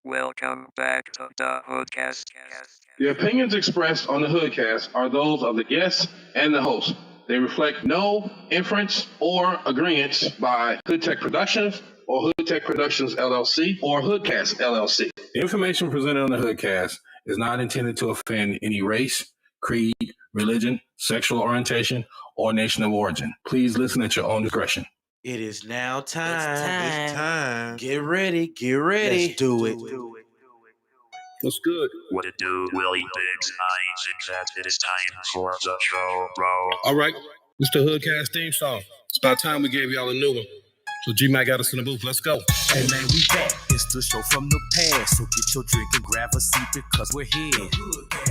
Welcome back to the HoodCast. The opinions expressed on the HoodCast are those of the guests and the host. They reflect no inference or agreement by Hood Tech Productions or Hood Tech Productions LLC or HoodCast LLC. The information presented on the HoodCast is not intended to offend any race, creed, religion, sexual orientation, or nation of origin. Please listen at your own discretion. It is now time. It's time. Get ready. Let's do it. What's good? What it do, Willie Biggs? I think that it is time for the show, bro. All right, it's the HoodCast theme song. It's about time we gave y'all a new one. So G-Mac got us in the booth. Let's go. Hey man, we back. It's the show from the past. So get your drink and grab a seat because we're here.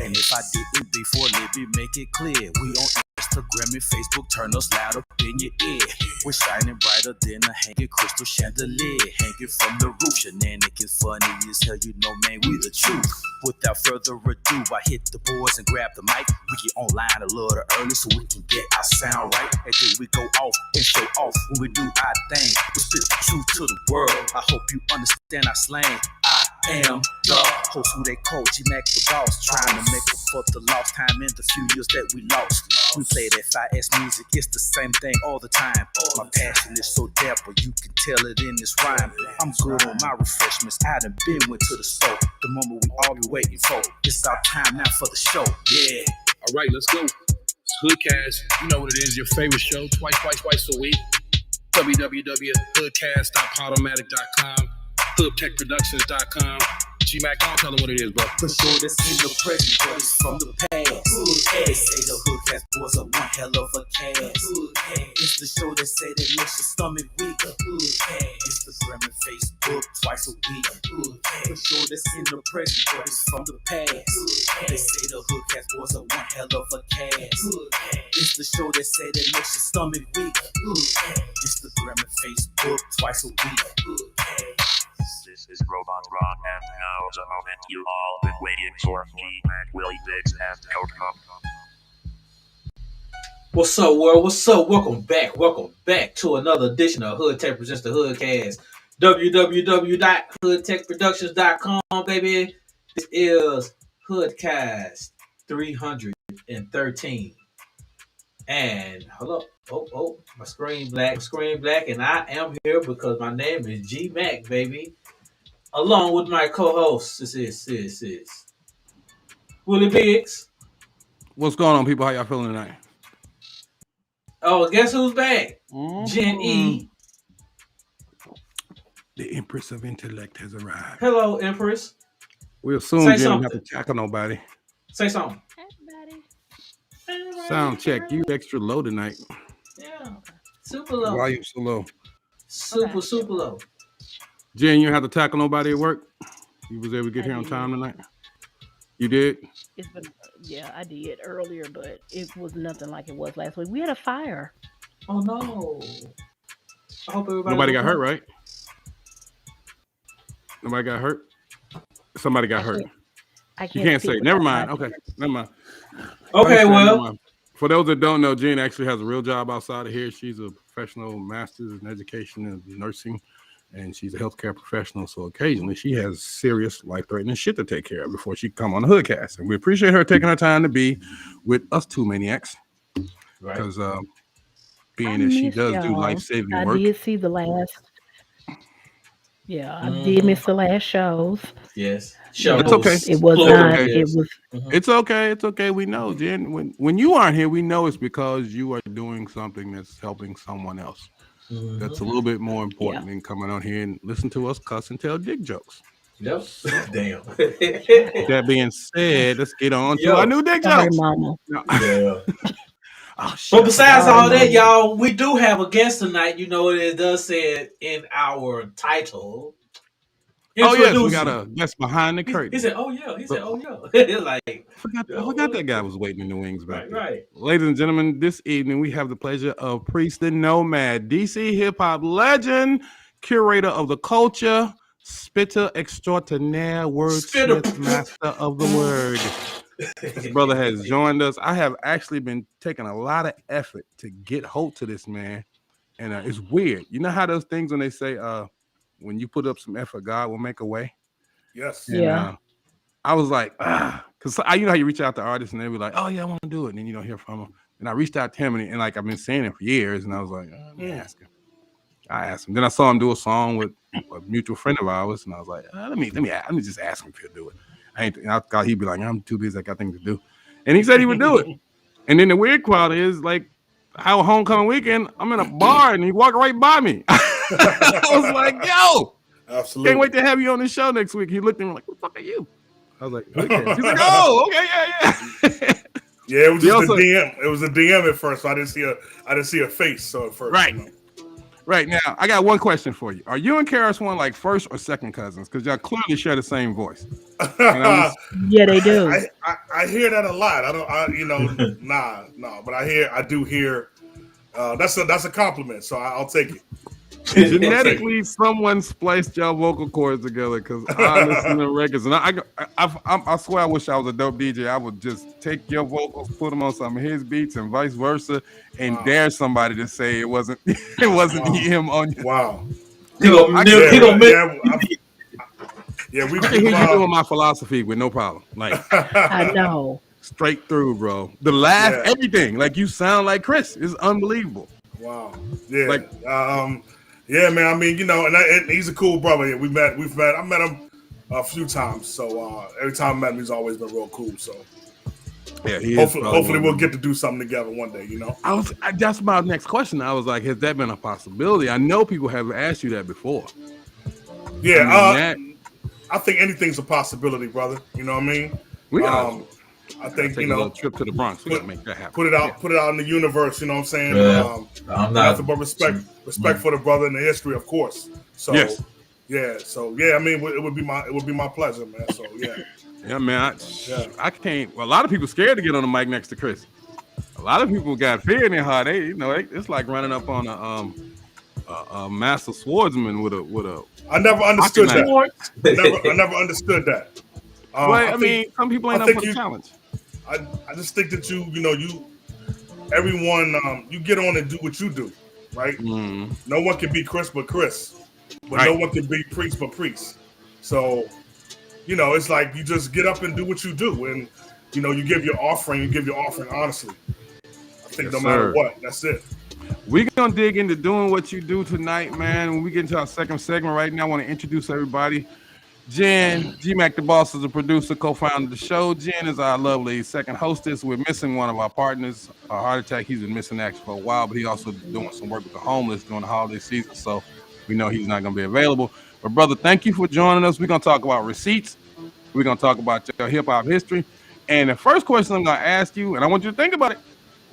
And if I didn't before, let me make it clear. We on Instagram and Facebook, turn us loud up in your ear. We're shining brighter than a hanging crystal chandelier. Hanging from the roof, shenanigans funny as hell, you know man, we the truth. Without further ado, I hit the boards and grab the mic. We get online a little early so we can get our sound right. And then we go off and show off when we do our thing. We spit the truth to the world. I hope you understand our slang. I am the host who they call G-Mac the boss. Trying to make up for the lost time in the few years that we lost. We play that 5S music, it's the same thing all the time. My passion is so dapper, you can tell it in this rhyme. I'm good on my refreshments, I done went to the store. The moment we all be waiting for. It's our time now for the show, yeah. All right, let's go. It's HoodCast. You know what it is, your favorite show, twice a week. www.hoodcast.podomatic.com, hoodtechproductions.com. G-Mac, don't tell them what it is, bro. The show that's in the present, but it's from the past. They say the HoodCast boys are one hell of a cast. It's the show that say that makes your stomach weaker. Instagram and Facebook twice a week. The show that's in the present, but it's from the past. They say the HoodCast boys are one hell of a cast. It's the show that say that makes your stomach weaker. Instagram and Facebook twice a week. This is Robot Ron, and now the moment you all been waiting for. G-Mac, Willie Biggs, and Code Cup. What's up, world? What's up? Welcome back to another edition of Hood Tech Presents the HoodCast. www.hoodtechproductions.com, baby. This is HoodCast 313. And hold up. Oh, my screen black, and I am here because my name is G-Mac, baby. Along with my co-host, this is Willie Biggs. What's going on, people? How y'all feeling tonight? Oh, guess who's back? Jen E. The Empress of Intellect has arrived. Hello, Empress. We'll soon Jen have to tackle nobody. Say something. Sound check. You extra low tonight. Yeah. Super low. Why you so low? Super low. Jen, you have to tackle nobody at work? You was able to get here on time tonight? You did? It's been, yeah, I did earlier, but it was nothing like it was last week. We had a fire. Oh no! I hope everybody. Nobody got hurt, right? Nobody got hurt. Somebody got hurt. You can't say. Never mind. Okay, never mind. Okay, well. For those that don't know, Jen actually has a real job outside of here. She's a professional master's in education and nursing, and she's a healthcare professional. So occasionally she has serious life-threatening shit to take care of before she come on the HoodCast. And we appreciate her taking her time to be with us two maniacs. Because being that she does do life-saving work. I did see the last. Yeah, I did miss the last shows. Yes. It's okay. It was not. Okay. It was. It's okay. It's okay. We know, Jen. When you aren't here, we know it's because you are doing something that's helping someone else. That's a little bit more important than coming on here and listen to us cuss and tell dick jokes. Yep. Damn. That being said, let's get on to our new dick jokes. Mama. Yeah. But besides all that, y'all, we do have a guest tonight. You know, it does say it in our title. Oh yes, we got a guest behind the curtain. He said, "Oh yeah." He said, "Oh yeah." Like I forgot that guy was waiting in the wings back there. Right. Ladies and gentlemen, this evening we have the pleasure of Priest Da Nomad, DC hip hop legend, curator of the culture, spitter extraordinaire, wordsmith, master of the word. This brother has joined us. I have actually been taking a lot of effort to get hold to this man, and it's weird. You know how those things when they say, when you put up some effort, God will make a way. Yes. And Yeah. I was like, because you know how you reach out to artists and they be like, oh yeah, I want to do it, and then you don't hear from them. And I reached out to him, and like I've been saying it for years, and I was like, let me ask him. I asked him. Then I saw him do a song with a mutual friend of ours, and I was like, let me just ask him if he'll do it. I thought he'd be like, I'm too busy, I got things to do, and he said he would do it. And then the weird part is like, how homecoming weekend, I'm in a bar and he walked right by me. I was like, yo, Absolutely. can't wait to have you on the show next week. He looked at me like, what the fuck are you? I was like, HoodCast. He's like, oh, okay, yeah. Yeah, it was just a DM. It was a DM at first, so I didn't see a face. So at first, right. You know. Right now, I got one question for you. Are you and Karis one like first or second cousins? Because y'all clearly share the same voice. Yeah, they do. I hear that a lot. But I do hear. That's a compliment, so I'll take it. Genetically, someone spliced y'all vocal cords together because I listen to records, and I swear I wish I was a dope DJ. I would just take your vocals, put them on some of his beats, and vice versa, and dare somebody to say it wasn't him on. Wow. We can hear you doing my philosophy with no problem. Like I know. Straight through, bro. The laugh, everything. Like you sound like Chris. It's unbelievable. Wow. Yeah. Like, yeah, man. I mean, and he's a cool brother. Yeah, I met him a few times. So every time I met him, he's always been real cool. So yeah, hopefully we'll get to do something together one day. That's my next question. I was like, has that been a possibility? I know people have asked you that before. Yeah. I think anything's a possibility, brother. You know what I mean? We got. I think a little trip to the Bronx. We gotta make that happen. Put it out in the universe. You know what I'm saying? I'm not. Nothing but respect for the brother and the history, of course. So yes. Yeah. So yeah, I mean, it would be my pleasure, man. So yeah. Yeah, man. I can't. Well, a lot of people scared to get on the mic next to Chris. A lot of people got fear in their heart. It's like running up on a master swordsman with a. I never understood that. I never understood that. I mean, some people ain't up for the challenge. I just think that everyone, you get on and do what you do, right? Mm. No one can be Chris but Chris, but no one can be Priest but Priest. So, it's like you just get up and do what you do, and you give your offering. You give your offering honestly. I think no matter what, that's it. We're gonna dig into doing what you do tonight, man. When we get into our second segment right now, I want to introduce everybody. Jen, G-Mac the Boss is a producer, co-founder of the show. Jen is our lovely second hostess. We're missing one of our partners, a heart attack. He's been missing actually for a while, but he's also doing some work with the homeless during the holiday season, so we know he's not going to be available. But brother, thank you for joining us. We're going to talk about receipts. We're going to talk about your hip-hop history. And the first question I'm going to ask you, and I want you to think about it,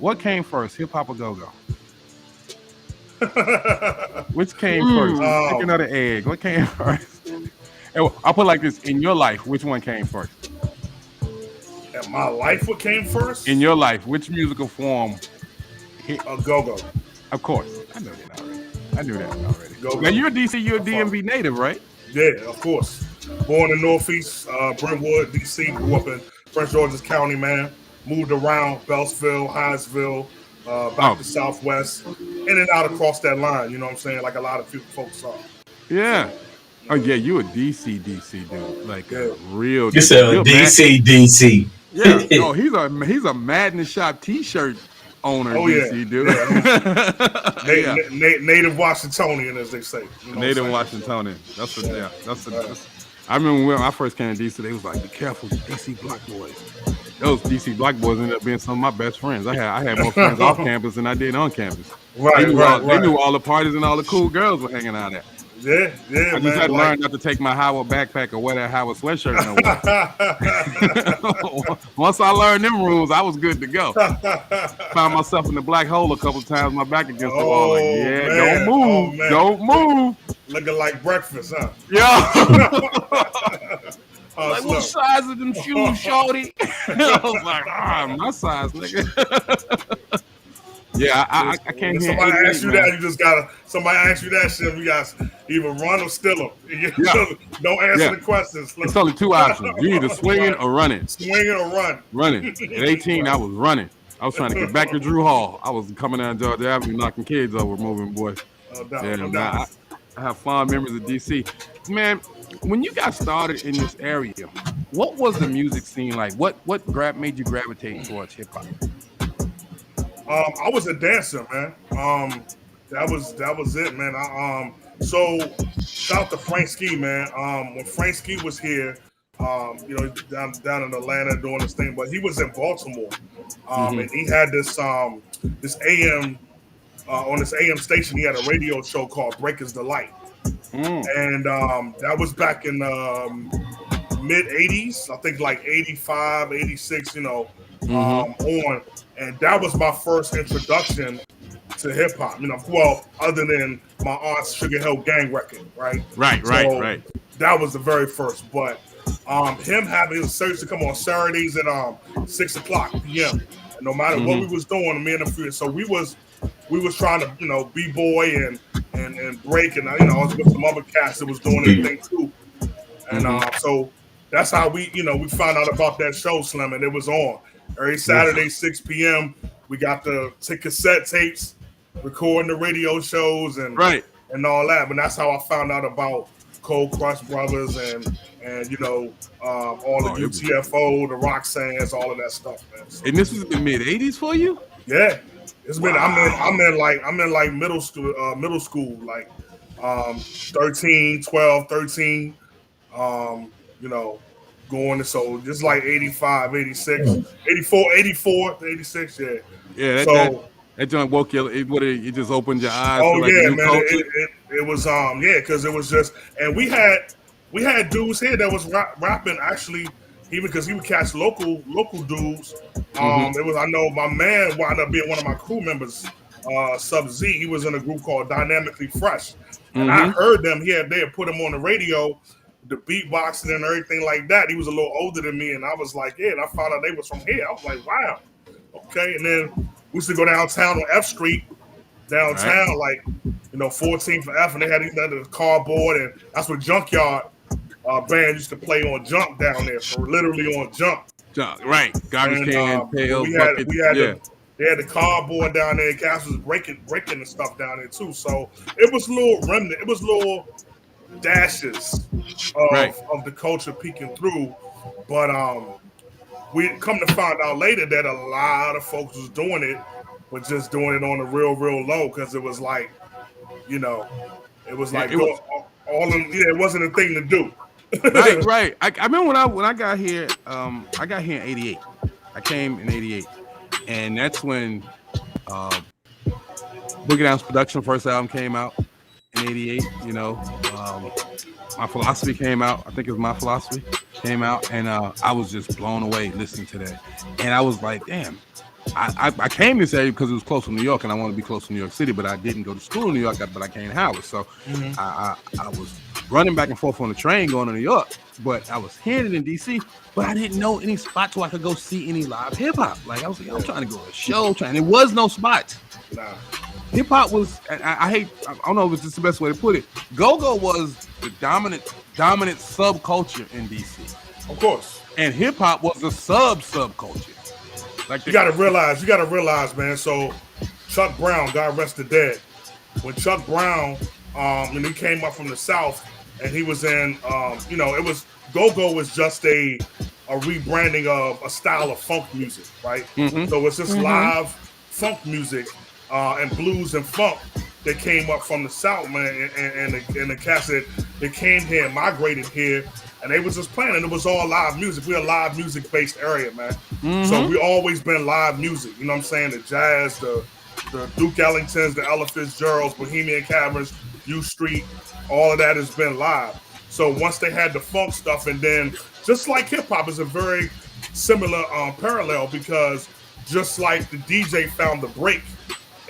what came first, hip-hop or go-go? Which came first? Chicken or the egg? What came first? I'll put it like this. In your life, which one came first? In my life, what came first? In your life, which musical form? A go-go. Of course. I knew that already. Go-go. Now, you're a DMV native, right? Yeah, of course. Born in Northeast, Brentwood, D.C. Grew up in Prince George's County, man. Moved around, Beltsville, Hinesville, back to Southwest. In and out across that line, you know what I'm saying? Like a lot of folks are. Yeah. Oh yeah, you a DC dude, like a real. You said DC. Yeah, no, he's a Madness Shop T-shirt owner. Oh DC dude. Yeah. Native Washingtonian, as they say. Native Washingtonian. That's I remember when I first came to DC, they was like, "Be careful, DC Black boys." Those DC Black boys ended up being some of my best friends. I had more friends off campus than I did on campus. Right. They knew all the parties and all the cool girls were hanging out at. Yeah, I just had to learn not to take my Howard backpack or wear that Howard sweatshirt no more. Once I learned them rules, I was good to go. Found myself in the black hole a couple of times, my back against the wall. Like, man. Don't move. Looking like breakfast, huh? Yeah. Like, what size of them shoes, shorty? I was like, my size, nigga. Yeah, I can't hear. Somebody asks you that, you just gotta. Somebody asks you that shit, you guys either run or steal them. Don't answer the questions. It's only two options: you either swinging or running. Swinging or run. Running. At 18, I was running. I was trying to get back to Drew Hall. I was coming down Georgia Avenue, knocking kids over, moving boys. No doubt. I have fond memories of DC. Man, when you got started in this area, what was the music scene like? What made you gravitate towards hip hop? I was a dancer, man. That was it, man. So shout out to Frank Ski, man. When Frank Ski was here, down in Atlanta doing this thing, but he was in Baltimore, and he had this AM on this AM station. He had a radio show called Breakers Delight, and that was back in mid 80s, I think like 85, 86, on. And that was my first introduction to hip hop. Well, other than my aunt's Sugar Hill Gang record, right? Right. That was the very first. But him having his search to come on Saturdays at 6:00 p.m. And no matter what we was doing, me and the few, so we was trying to b-boy and break, and I was with some other cats that was doing their thing too. And so that's how we found out about that show, Slim, and it was on every Saturday, 6 p.m. We got the cassette tapes, recording the radio shows and all that. But that's how I found out about Cold Crush Brothers and all the UTFO, the Roxannes, all of that stuff, man. So, and this was the mid 80s for you? Yeah. It's been I'm in like middle school, like 13, 12, 13. Going to, so just like 85, 86, 84, 86, yeah. Yeah, that joint woke you. It just opened your eyes. Oh, to like yeah, new man. culture. It was because it was just, and we had dudes here that was rapping actually, even because he would catch local dudes. It was, I know my man wound up being one of my crew members, Sub Z. He was in a group called Dynamically Fresh, and I heard them. They had put him on the radio, the beatboxing and everything like that. He was a little older than me, and I was like, yeah. And I found out they was from here. I was like, wow, okay. And then we used to go downtown on F Street, like 14th for F, and they had the cardboard, and that's what Junkyard band used to play on Jump down there, for literally on Jump. Right, garbage can, pails, buckets. They had the cardboard down there. Cats was breaking the stuff down there too. So it was little remnant. It was little dashes of the culture peeking through. But we come to find out later that a lot of folks was doing it, but just doing it on the real low, because it was like, it wasn't a thing to do. Right. I remember when I got here. I got here in '88. I came in '88, and that's when Boogie Down's production first album came out in '88. My Philosophy came out. I think it was My Philosophy came out, and I was just blown away listening to that. And I was like, damn. I came this area because it was close to New York, and I wanted to be close to New York City, but I didn't go to school in New York, but I came to Howard. So I was running back and forth on the train going to New York, but I was hearing it in DC, but I didn't know any spots where I could go see any live hip hop. Like I was like, I'm trying to go to a show, there was no spots. Nah. Hip hop was, I don't know if it's just the best way to put it. Go-go was the dominant subculture in DC. Of course. And hip hop was the subculture. Like you gotta realize, man. So Chuck Brown, God rest the dead. When Chuck Brown, when he came up from the South, and he was in, it was go-go was just a rebranding of a style of funk music, right? So it's just live funk music and blues and funk that came up from the South, man, and the cats that came here, migrated here. And they was just playing, and it was all live music. We're a live music-based area, man. So we always been live music. You know what I'm saying? The jazz, the Duke Ellingtons, the Ella Fitzgeralds, Bohemian Caverns, U Street, all of that has been live. So once they had the funk stuff, and then just like hip-hop is a very similar parallel, because just like the DJ found the break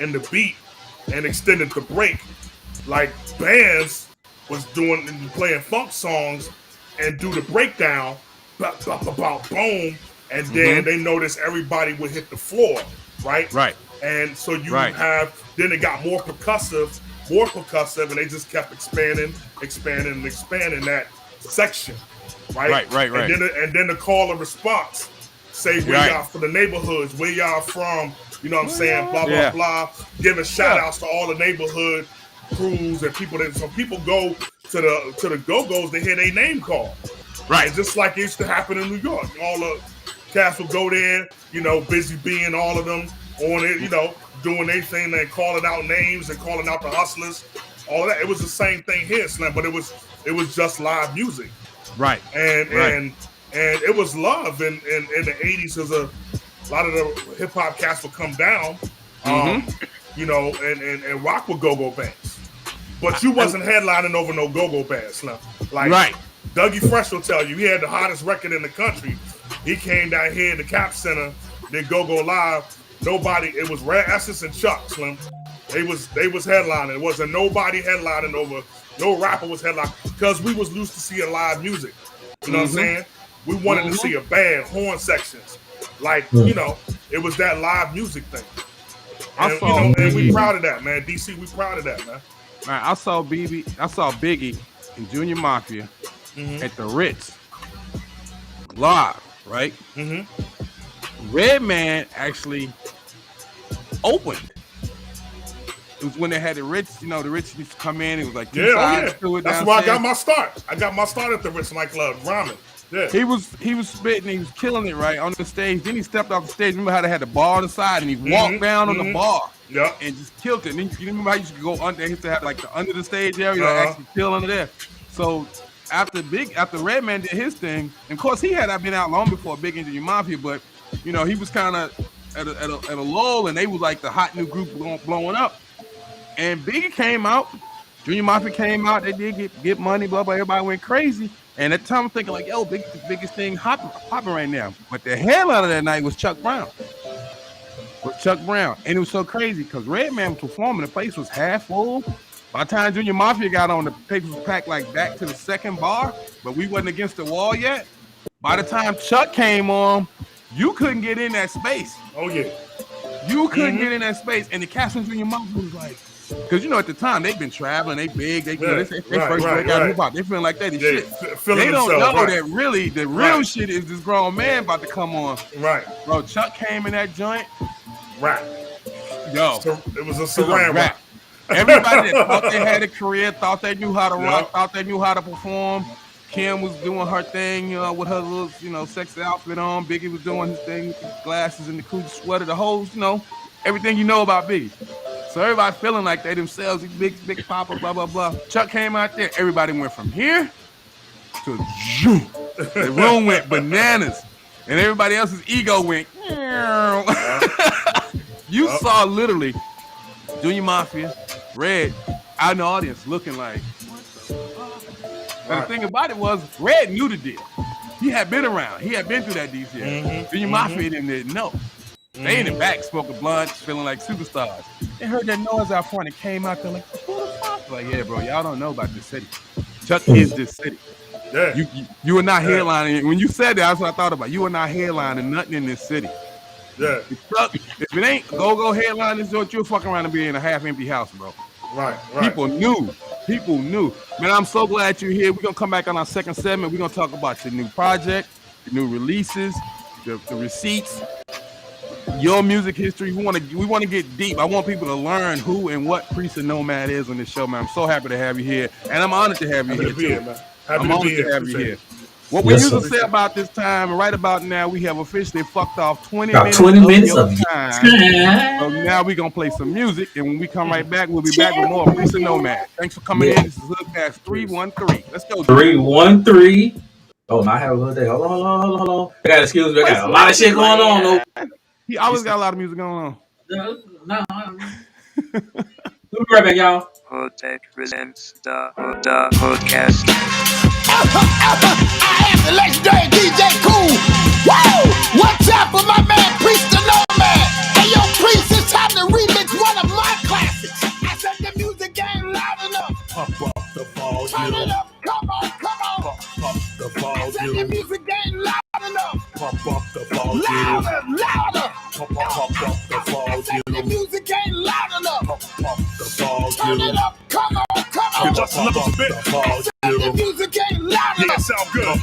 and the beat and extended the break, like bands was doing and playing funk songs and do the breakdown, boom, and then they noticed everybody would hit the floor, right? Right. And so you then it got more percussive, and they just kept expanding that section, right? Right. And then the call and response, say where y'all for the neighborhoods, where y'all from, you know what I'm saying, blah, blah, blah, giving shout outs to all the neighborhood crews and people that so people go to the go-go's, they hear their name called. Right. And just like it used to happen in New York. All the cats would go there, Busy being all of them on it, doing their thing and calling out names and calling out the hustlers, all of that. It was the same thing here, Slim, but it was just live music. Right. And it was love in the 80s because a lot of the hip hop cats would come down, and rock with go-go bands. But you wasn't headlining over no go-go bands, Slim. Like Dougie Fresh will tell you, he had the hottest record in the country. He came down here in the Cap Center, did go-go live. It was Rare Essence and Chuck, Slim. They was headlining. It wasn't nobody headlining over, no rapper was headlining because we was used to seeing live music. You know what I'm saying? We wanted to see a band, horn sections. Like, it was that live music thing. And, and we proud of that, man. DC, we proud of that, man. Man, I saw Biggie and Junior Mafia at the Ritz live, right? Redman actually opened. It was when they had the Ritz, the Ritz used to come in. It was like two sides to it. That's where I got my start. I got my start at the Ritz nightclub, ramen. Yeah. He was spitting, he was killing it right on the stage. Then he stepped off the stage. Remember how they had the bar on the side and he walked down on the bar and just killed it. And then, you remember how you used to go under, he used to have like the under the stage area, actually kill under there. So after Redman did his thing, and of course he had been out long before Big and Junior Mafia, but he was kind of at a lull, and they was like the hot new group blowing up. And Biggie came out, Junior Mafia came out, they did get money, blah blah. Everybody went crazy. And at the time I'm thinking like, yo, Biggie's the biggest thing popping right now. But the headliner that night was Chuck Brown. And it was so crazy because Redman was performing, the place was half full. By the time Junior Mafia got on, the place was packed like back to the second bar, but we wasn't against the wall yet. By the time Chuck came on, you couldn't get in that space. Oh yeah. You couldn't get in that space. And the cast from Junior Mafia was like, because at the time they've been traveling, they big, they first break out hip hop, they feeling like that and shit. They don't know that really the real shit is this grown man about to come on. Right. Bro, Chuck came in that joint. Rap. Yo. It was a saran wrap. Everybody that thought they had a career, thought they knew how to rock, thought they knew how to perform. Kim was doing her thing, with her little, sexy outfit on. Biggie was doing his thing with the glasses and the cool sweater, the whole, everything you know about Biggie. So everybody feeling like they themselves, big papa, blah, blah, blah. Chuck came out there. Everybody went from here to zoom. The room went bananas. And everybody else's ego went. You saw literally Junior Mafia, Red, out in the audience looking like, what the fuck? And the thing about it was, Red knew the deal. He had been around. He had been through that DC. Junior Mafia didn't know. They in the back smoking blunts, feeling like superstars. They heard that noise out front and came out there like, who the fuck? Like, yeah, bro, y'all don't know about this city. Chuck is this city. Yeah. You are not headlining. When you said that, that's what I thought about. You are not headlining nothing in this city. Yeah. If it ain't go headline this joint, you'll fuck around and be in a half empty house, bro. Right. People knew. Man, I'm so glad you're here. We're gonna come back on our second segment. We're gonna talk about your new project, your new releases, the receipts, your music history. We want to get deep. I want people to learn who and what Priest Da Nomad is on this show, man. I'm so happy to have you here, and I'm honored to have you here too. Man. I'm honored to have you here. What we usually say about this time, and right about now, we have officially fucked off 20 minutes of your time. So now we're going to play some music, and when we come right back, we'll be back with more Priest Da Nomad. Thanks for coming in. This is HoodCast 313. Let's go. 313. Oh, I have a little day. Hold on. I got excuse me. I got a lot of shit going on. He always got a lot of music going on. No. We'll be right back, y'all. HoodTech presents the HoodCast. I am the legendary DJ Cool. Woo! What's up for my man Priest Da Nomad? Hey yo, Priest, it's time to remix one of my classics. I said the music ain't loud enough. Pump up the volume. Turn it up, come on. Pump up the volume. I said the music ain't loud enough. Pump up the volume. Louder. Pump up the volume. I said the music ain't loud enough. Pump up the volume. Turn it up, come on. Just a little bit. The music ain't loud enough. Yeah, sound good.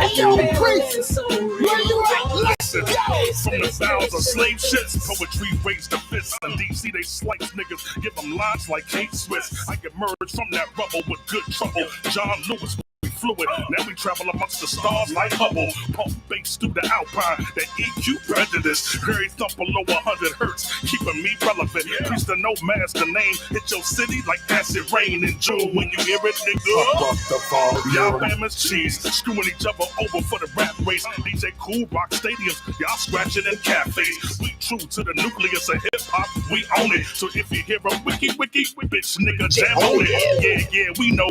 Hey yo, Priest, where you at? lessons from the vows of slave ships. Poetry raised the fists. In DC, they slice niggas, give them lines like Kate Swiss. I emerged from that rubble with good trouble. John Lewis. Fluid. Now we travel amongst the stars like Hubble. Pump bass through the Alpine. That EQ prejudice. Very thump below 100 hertz. Keeping me relevant. Priest Da Nomad, the name. Hit your city like acid rain in June. When you hear it, nigga. Y'all famous cheese. Screwing each other over for the rap race. DJ Cool rock stadiums. Y'all scratching in cafes. We true to the nucleus of hip hop. We own it. So if you hear a wiki, bitch nigga jam on it. Yeah, we know.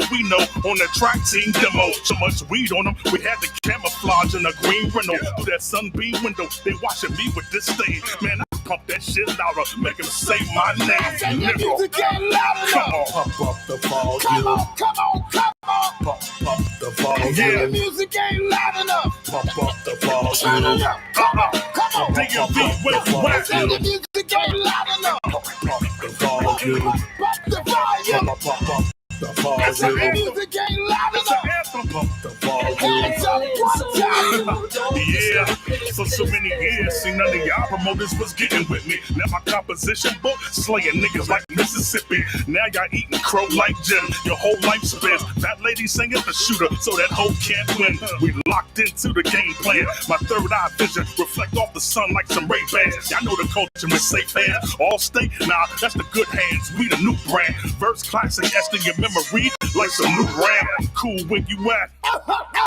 On the track team demo. So much weed on them, we had the camouflage in a green Renault. Through that sunbeam window, they watching me with disdain. Man, I pump that shit louder, make them say my name. Music get louder. Come on. Pump up the volume. Come on. Pump up the volume. The music ain't loud enough. Pump up the Turn volume. it up. Come on. DMV, what's The music ain't loud enough. Pump the volume. Pump the volume. Pump up the The volume. music ain't loud enough. Pump the volume. Hands up one time. Yeah, for so many years, see none of y'all promoters was getting with me. Now my composition book, slaying niggas like Mississippi. Now y'all eating crow like Jim. Your whole life spins. That lady singing the shooter, so that hoe can't win. We locked into the game plan. My third eye vision reflect off the sun like some Ray-Bans. Y'all know the culture with safe hands. All state, nah, that's the good hands. We the new brand. Verse classic, etched in your memory like some new brand. Cool where you at?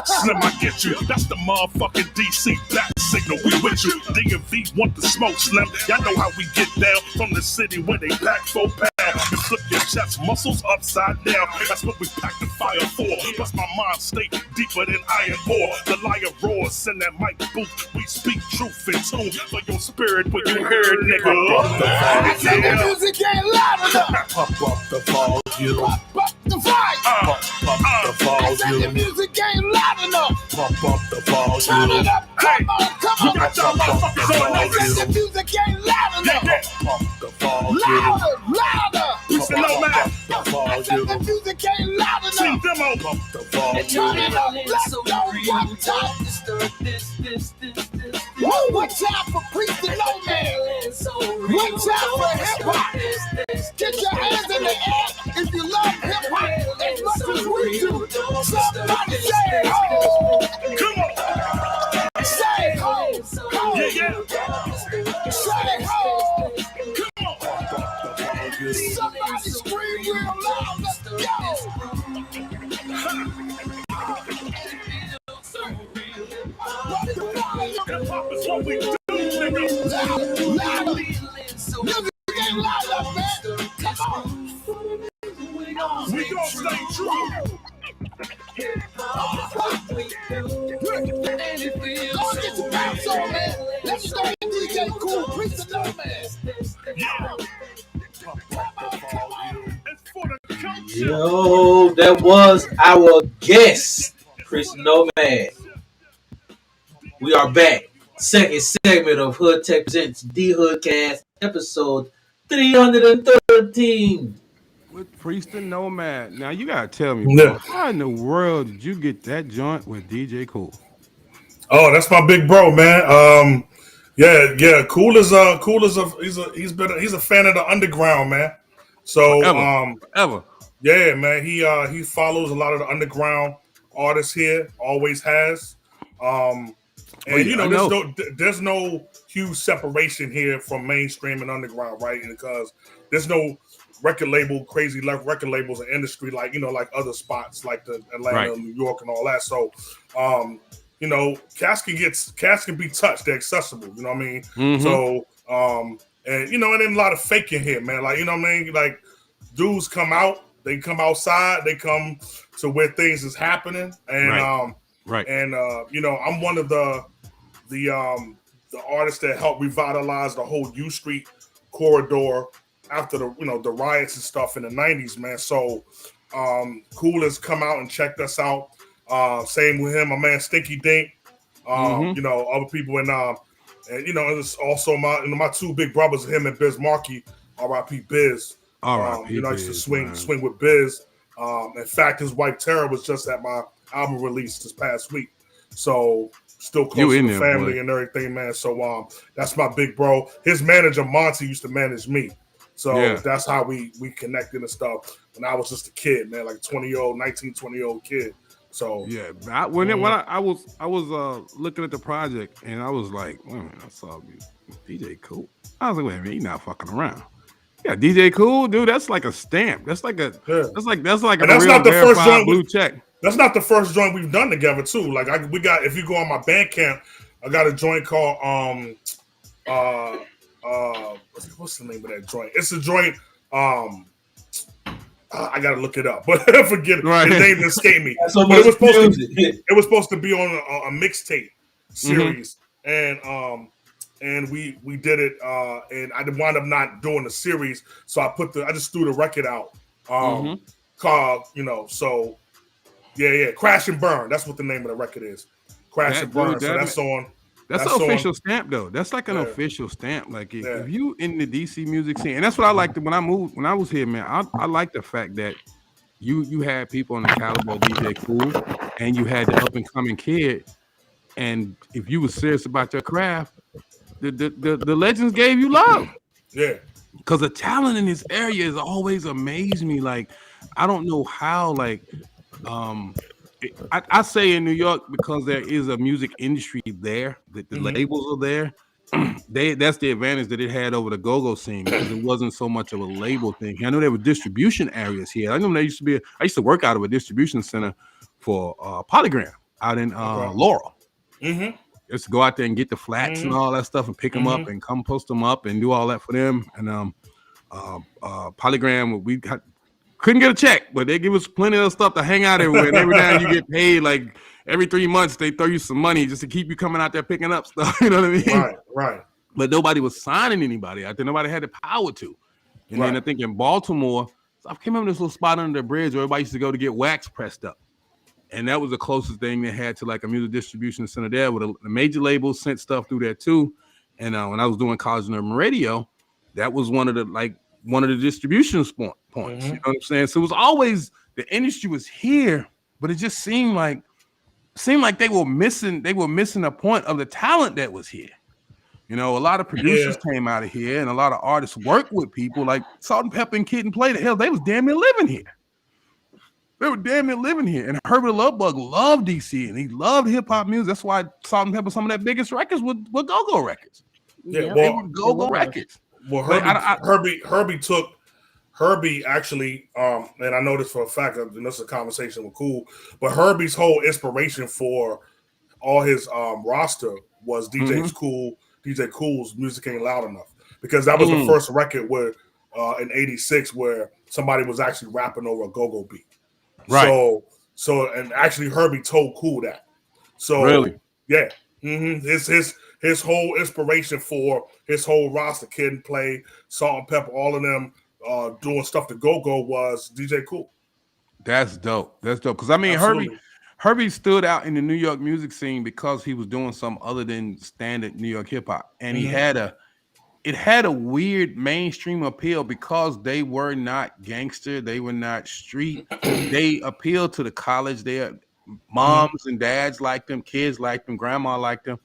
Slim, I get you. That's the motherfucking DC back signal. We with you. DMV want the smoke, Slim. Y'all know how we get down from the city where they pack 4 pounds. You flip your chest muscles upside down. That's what we pack the fire for. Plus my mind stay deeper than iron ore. The lion roars in that mic booth. We speak truth in tune for your spirit when you hear it, nigga. I said the music ain't loud enough. Pump up the volume. Pump up the volume. Pump the I said the volume. music ain't loud enough. Pump up the Turn volume. it up. Come on. You got y'all motherfuckers on I notice. said the music ain't loud enough. Pump the volume. Louder. Priest Da Nomad. I said the music ain't loud Team enough. demo. Pump the Turn it volume. up. Let's go one time. One time for Priest Da Nomad. One time for hip hop. Get your hands in the air if you love hip hop as much as we do. Somebody say ho. Come on. Say ho. Yeah. Say ho. Come on. Somebody scream real loud. Let's go. Hip hop is what we do, nigga. Louder. Music ain't loud enough, man. Come on. We gon' stay true. Go get your bounce on, man. Let me go and DJ Cool, Priest Da Nomad. Yeah. It's for the culture. Yo, that was our guest, Priest Da Nomad. We are back. Second segment of Hood Tech presents the HoodCast, episode 313. With Priest Da Nomad. Now you gotta tell me, bro, how in the world did you get that joint with DJ Cool? Oh, that's my big bro, man. Yeah. Cool is he's a fan of the underground, man. So Ever. yeah, man. He follows a lot of the underground artists here. Always has. And you know, there's no huge separation here from mainstream and underground, right? Because there's no crazy record labels and industry like other spots like the Atlanta, New York, and all that. So, cats can be touched. They're accessible. You know what I mean? Mm-hmm. So, and then a lot of fake in here, man. Like, you know what I mean? Like, dudes come out, they come outside, they come to where things is happening, and I'm one of the artists that helped revitalize the whole U Street corridor after the riots and stuff in the 90s, man. So Cool has come out and checked us out. Same with him, my man Stinky Dink. Other people it's also my two big brothers, him and Biz Markie, R.I.P. Biz. I used to swing with Biz. In fact, his wife Tara was just at my album release this past week. So still close You to in the there, family boy. and everything, man. So that's my big bro. His manager Monty used to manage me. So Yeah. that's how we connected and stuff when I was just a kid, man, like 20-year-old, 19, 20-year-old kid. So Yeah, when I was looking at the project and I was like, wait a minute, I saw DJ Cool. I was like, wait a minute, he's not fucking around. Yeah, DJ Cool, dude, that's like a stamp. That's like a yeah. that's like And a that's real not the first verified joint blue check. that's not the first joint we've done together too. Like we got, if you go on my Bandcamp, I got a joint called what's the name of that joint? It's a joint I gotta look it up, but forget it. Right. The name escaped me. That's so But much it music. was supposed to be on a mixtape series, and we did it, and I wound up not doing the series, so I just threw the record out, called so yeah, Crash and Burn. That's what the name of the record is, Crash and Burn. So that's on. That's an official stamp, though. That's like an official stamp. Like if you in the DC music scene, and that's what I liked when I moved, when I was here, man. I like the fact that you had people on the caliber of DJ Cool, and you had the up and coming kid, and if you were serious about your craft, the legends gave you love. Yeah, because the talent in this area has always amazed me. Like I don't know how. Like I say in New York because there is a music industry there, that the labels are there. That's the advantage that it had over the go-go scene because it wasn't so much of a label thing. I know there were distribution areas here. I know there used to be. I used to work out of a distribution center for Polygram out in Laurel. Just go out there and get the flats and all that stuff and pick them up and come post them up and do all that for them. And Polygram, couldn't get a check, but they give us plenty of stuff to hang out everywhere. And every now you get paid, like every 3 months, they throw you some money just to keep you coming out there picking up stuff. You know what I mean? Right. But nobody was signing anybody. I think nobody had the power to. And then I think in Baltimore, I came up with this little spot under the bridge where everybody used to go to get wax pressed up. And that was the closest thing they had to like a music distribution center there, with the major labels sent stuff through there too. And when I was doing college and urban radio, that was one of the distribution points. You know what I'm saying? So it was always, the industry was here, but it just seemed like they were missing a point of the talent that was here. You know, a lot of producers came out of here, and a lot of artists worked with people like Salt and Pepper and Kid and Play. The hell, they was damn near living here. And Herbert Lovebug loved DC, and he loved hip hop music. That's why Salt and Pepper, some of their biggest records were go-go records. Yeah, they were go-go records. Well, Herbie actually, and I know this for a fact, and this is a conversation with Cool, but Herbie's whole inspiration for all his roster was DJ Cool's Music Ain't Loud Enough, because that was the first record where in '86 where somebody was actually rapping over a go-go beat. Right. So and actually Herbie told Cool that. So really? Yeah. His whole inspiration for his whole roster, Kid and Play, Salt and Pepper, all of them doing stuff to go-go was DJ Cool. That's dope. Because I mean, absolutely. Herbie stood out in the New York music scene because he was doing something other than standard New York hip hop, and it had a weird mainstream appeal because they were not gangster, they were not street. They appealed to the college. Their moms and dads liked them, kids liked them, grandma liked them.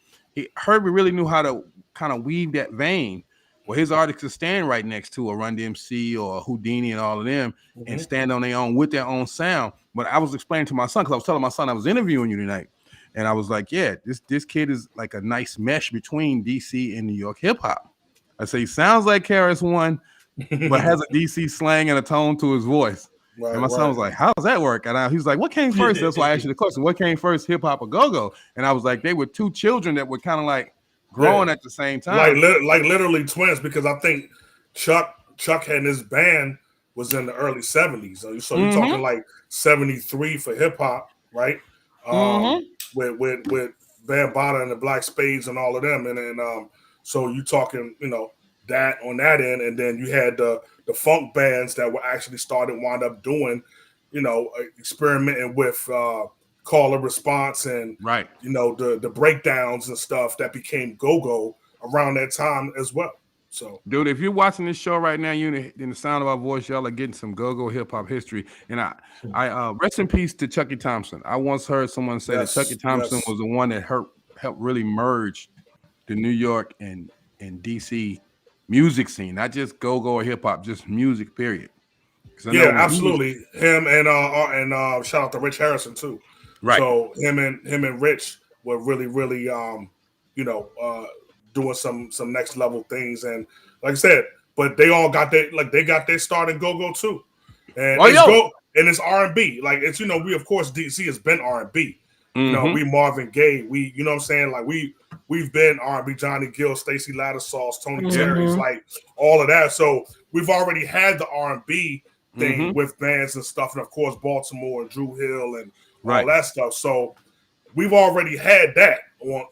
Herbie really knew how to kind of weave that vein where his artists could stand right next to a Run DMC or a Houdini and all of them and stand on their own with their own sound. But I was explaining to my son, because I was telling my son I was interviewing you tonight, and I was like, yeah, this kid is like a nice mesh between DC and New York hip hop. I say he sounds like KRS-One, but has a DC slang and a tone to his voice. Right, and my son was like, how does that work? And he was like, what came first? That's why I asked you the question. What came first, hip hop or go-go? And I was like, they were two children that were kind of like growing at the same time. Like literally twins, because I think Chuck and his band was in the early 70s. So you're talking like 73 for hip hop, right? With Van Bada and the Black Spades and all of them. And then so you talking, that on that end, and then you had the funk bands that were actually wound up doing, experimenting with call and response and the breakdowns and stuff that became go-go around that time as well. So, dude, if you're watching this show right now, you in the sound of our voice, y'all are getting some go-go hip hop history. And I rest in peace to Chucky Thompson. I once heard someone say that Chucky Thompson was the one that helped really merge the New York and DC music scene, not just go or hip hop, just music. Period. Because I know Yeah, when he was absolutely. Him and shout out to Rich Harrison too. right, So him and Rich were really doing some next level things, and like I said, but they all got their start in go too, and it's R&B. Like it's we of course DC has been R&B. Mm-hmm. We Marvin Gaye, we what I'm saying, like we've been R&B, Johnny Gill, Stacey Lattisaw, Tony Terry's, like all of that. So we've already had the R&B thing with bands and stuff, and of course Baltimore and Drew Hill and all that stuff. So we've already had that on,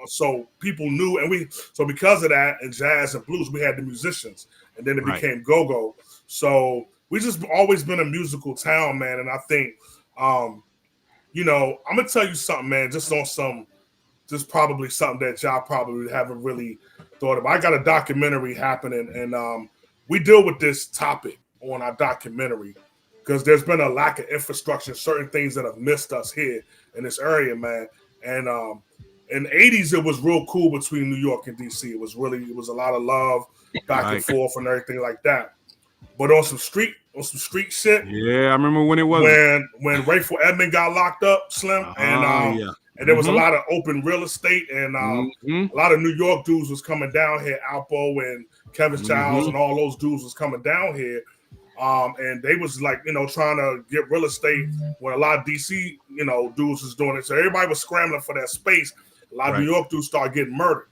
so people knew, and so because of that, and jazz and blues, we had the musicians, and then it became go-go. So we just always been a musical town, man. And I think, I'm gonna tell you something, man, just probably something that y'all probably haven't really thought about. I got a documentary happening, and we deal with this topic on our documentary because there's been a lack of infrastructure, certain things that have missed us here in this area, man. And in the 80s, it was real cool between New York and DC. It was a lot of love back and forth and everything like that. But on some street shit. Yeah, I remember when it was when Rayful Edmond got locked up, Slim, and there was a lot of open real estate, and a lot of New York dudes was coming down here, Alpo and Kevin Childs and all those dudes was coming down here. And they was like, trying to get real estate when a lot of DC, dudes was doing it. So everybody was scrambling for that space. A lot of New York dudes started getting murdered.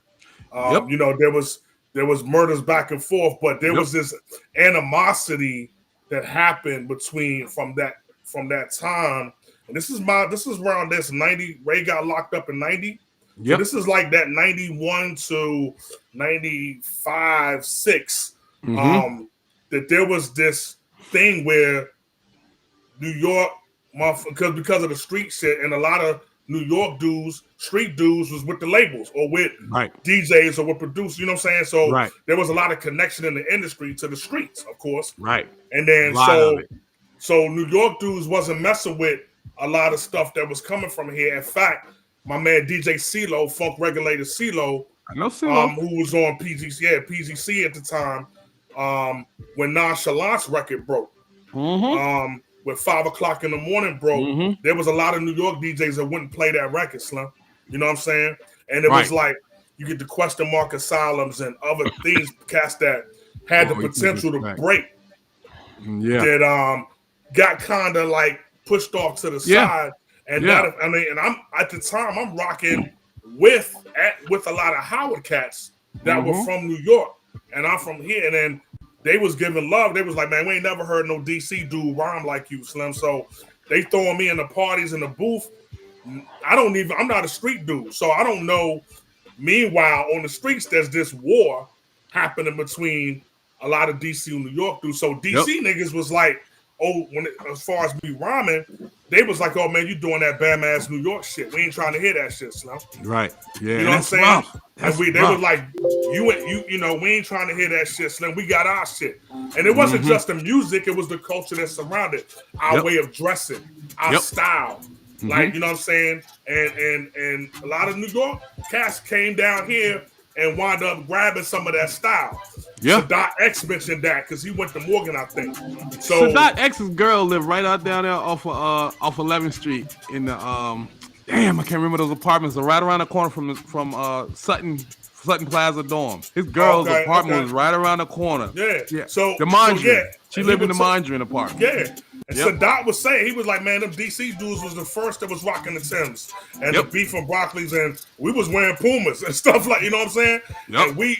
There was murders back and forth, but there was this animosity that happened from that time. And this is around this 90. Ray got locked up in 90. So this is like that 91 to 95, 6. That there was this thing where New York, because of the street shit, and a lot of New York dudes, street dudes, was with the labels or with DJs or with producers, you know what I'm saying? So there was a lot of connection in the industry to the streets, of course. Right. And then so New York dudes wasn't messing with a lot of stuff that was coming from here. In fact, my man DJ CeeLo, Funk Regulator CeeLo, I know CeeLo, who was on PGC at the time, when Nonchalance record broke, when 5 o'clock in the morning broke, there was a lot of New York DJs that wouldn't play that record, Slim. You know what I'm saying? And it was like you get the Question Mark Asylums and other things cast that had the potential to break. That got kind of like pushed off to the side. And I'm at the time I'm rocking with a lot of Howard cats that were from New York. And I'm from here, and then they was giving love. They was like, man, we ain't never heard no DC dude rhyme like you, Slim. So they throwing me in the parties in the booth. I'm not a street dude, so I don't know. Meanwhile, on the streets, there's this war happening between a lot of DC and New York dudes. So DC niggas was like, as far as me rhyming, they was like, oh man, you doing that bam ass New York shit. We ain't trying to hear that shit, Slim. Right. Yeah. You know what I'm saying? And they were like, we ain't trying to hear that shit, Slim. We got our shit. And it wasn't just the music, it was the culture that surrounded our way of dressing, our style. Like, you know what I'm saying? And a lot of New York cats came down here and wound up grabbing some of that style. Sadat X mentioned that because he went to Morgan, I think. So Sadat X's girl lived right out down there off 11th Street in the I can't remember those apartments. They're right around the corner from Sutton Plaza Dorm. His girl's apartment was right around the corner. Yeah. So the Mondrian. She lived in the Mondrian apartment. Yeah. And Sadat was saying, he was like, man, them DC dudes was the first that was rocking the Timbs and the beef and Broccoli's, and we was wearing Pumas and stuff like, you know what I'm saying? And we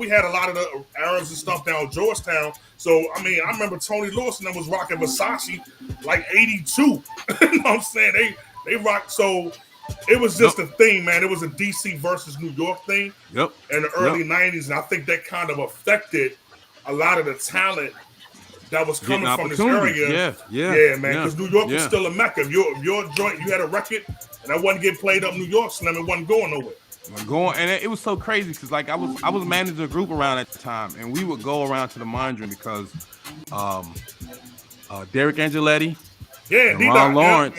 had a lot of the Arabs and stuff down Georgetown. So I mean, I remember Tony Lawson that was rocking Versace like 82. You know what I'm saying? They rocked. So it was just a thing, man. It was a DC versus New York thing in the early 90s, and I think that kind of affected a lot of the talent that was coming from this area. Yeah, man. Because New York was still a mecca. If your joint, you had a record, and that wasn't getting played up New York, Slim, it wasn't going nowhere. And it was so crazy because like I was managing a group around at the time, and we would go around to the Mondrian because Derek Angeletti, and Ron Lawrence,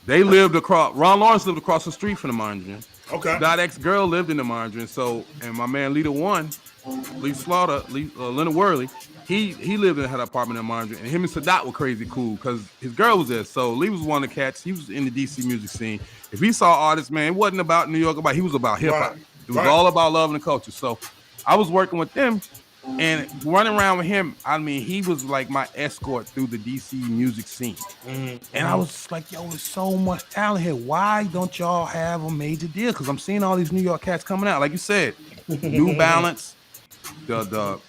They lived across. Ron Lawrence lived across the street from the Mondrian. Okay. Dot X girl lived in the Mondrian. So, and my man Leader One, Lee Slaughter, Leonard Worley, he lived in that apartment in Mondrian, and him and Sadat were crazy cool because his girl was there. So Lee was one of the cats. He was in the DC music scene. If he saw artists, man, it wasn't about New York. He was about hip hop. Right. It was all about love and the culture. So I was working with them and running around with him. I mean, he was like my escort through the DC music scene. And I was just like, yo, there's so much talent here. Why don't y'all have a major deal? Because I'm seeing all these New York cats coming out. Like you said, New Balance, the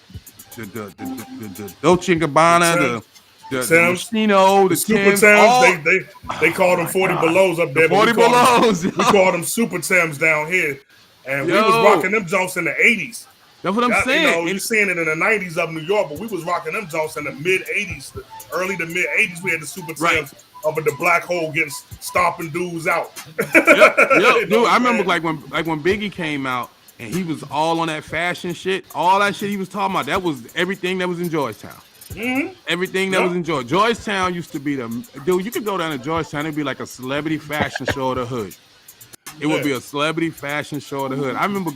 Dolce & Gabbana, the Moschino, the Super Tims. They called them 40 Belows up there. 40 Belows. We called them Super Tims down here. And we was rocking them Jones in the 80s. That's what I'm saying. You know, you're seeing it in the 90s of New York, but we was rocking them Jones in the mid 80s, early to mid 80s. We had the Super Tims up at the Black Hole getting stomping dudes out. Dude, I remember like when Biggie came out and he was all on that fashion shit, all that shit he was talking about. That was everything that was in Georgetown. Everything that was in Georgetown used to be dude. You could go down to Georgetown, it'd be like a celebrity fashion show of the hood. It would be a celebrity fashion show of the hood. I remember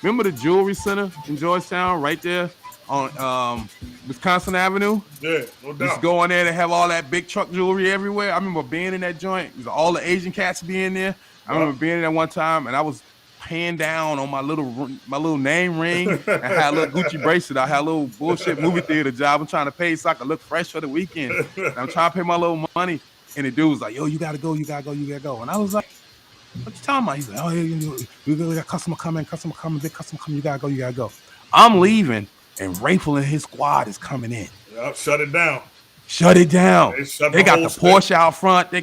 remember the Jewelry Center in Georgetown, right there on Wisconsin Avenue? Yeah, no doubt. Just go in there to have all that big truck jewelry everywhere. I remember being in that joint. All the Asian cats being there. I remember being in there one time, and I was paying down on my little name ring. I had a little Gucci bracelet. I had a little bullshit movie theater job. I'm trying to pay so I could look fresh for the weekend. And I'm trying to pay my little money. And the dude was like, yo, you gotta go. And I was like, what you talking about? He's like, oh, yeah, we got a customer coming, big customer coming, you gotta go. I'm leaving, and Rayful and his squad is coming in. Yep, shut it down. They got the Porsche out front. They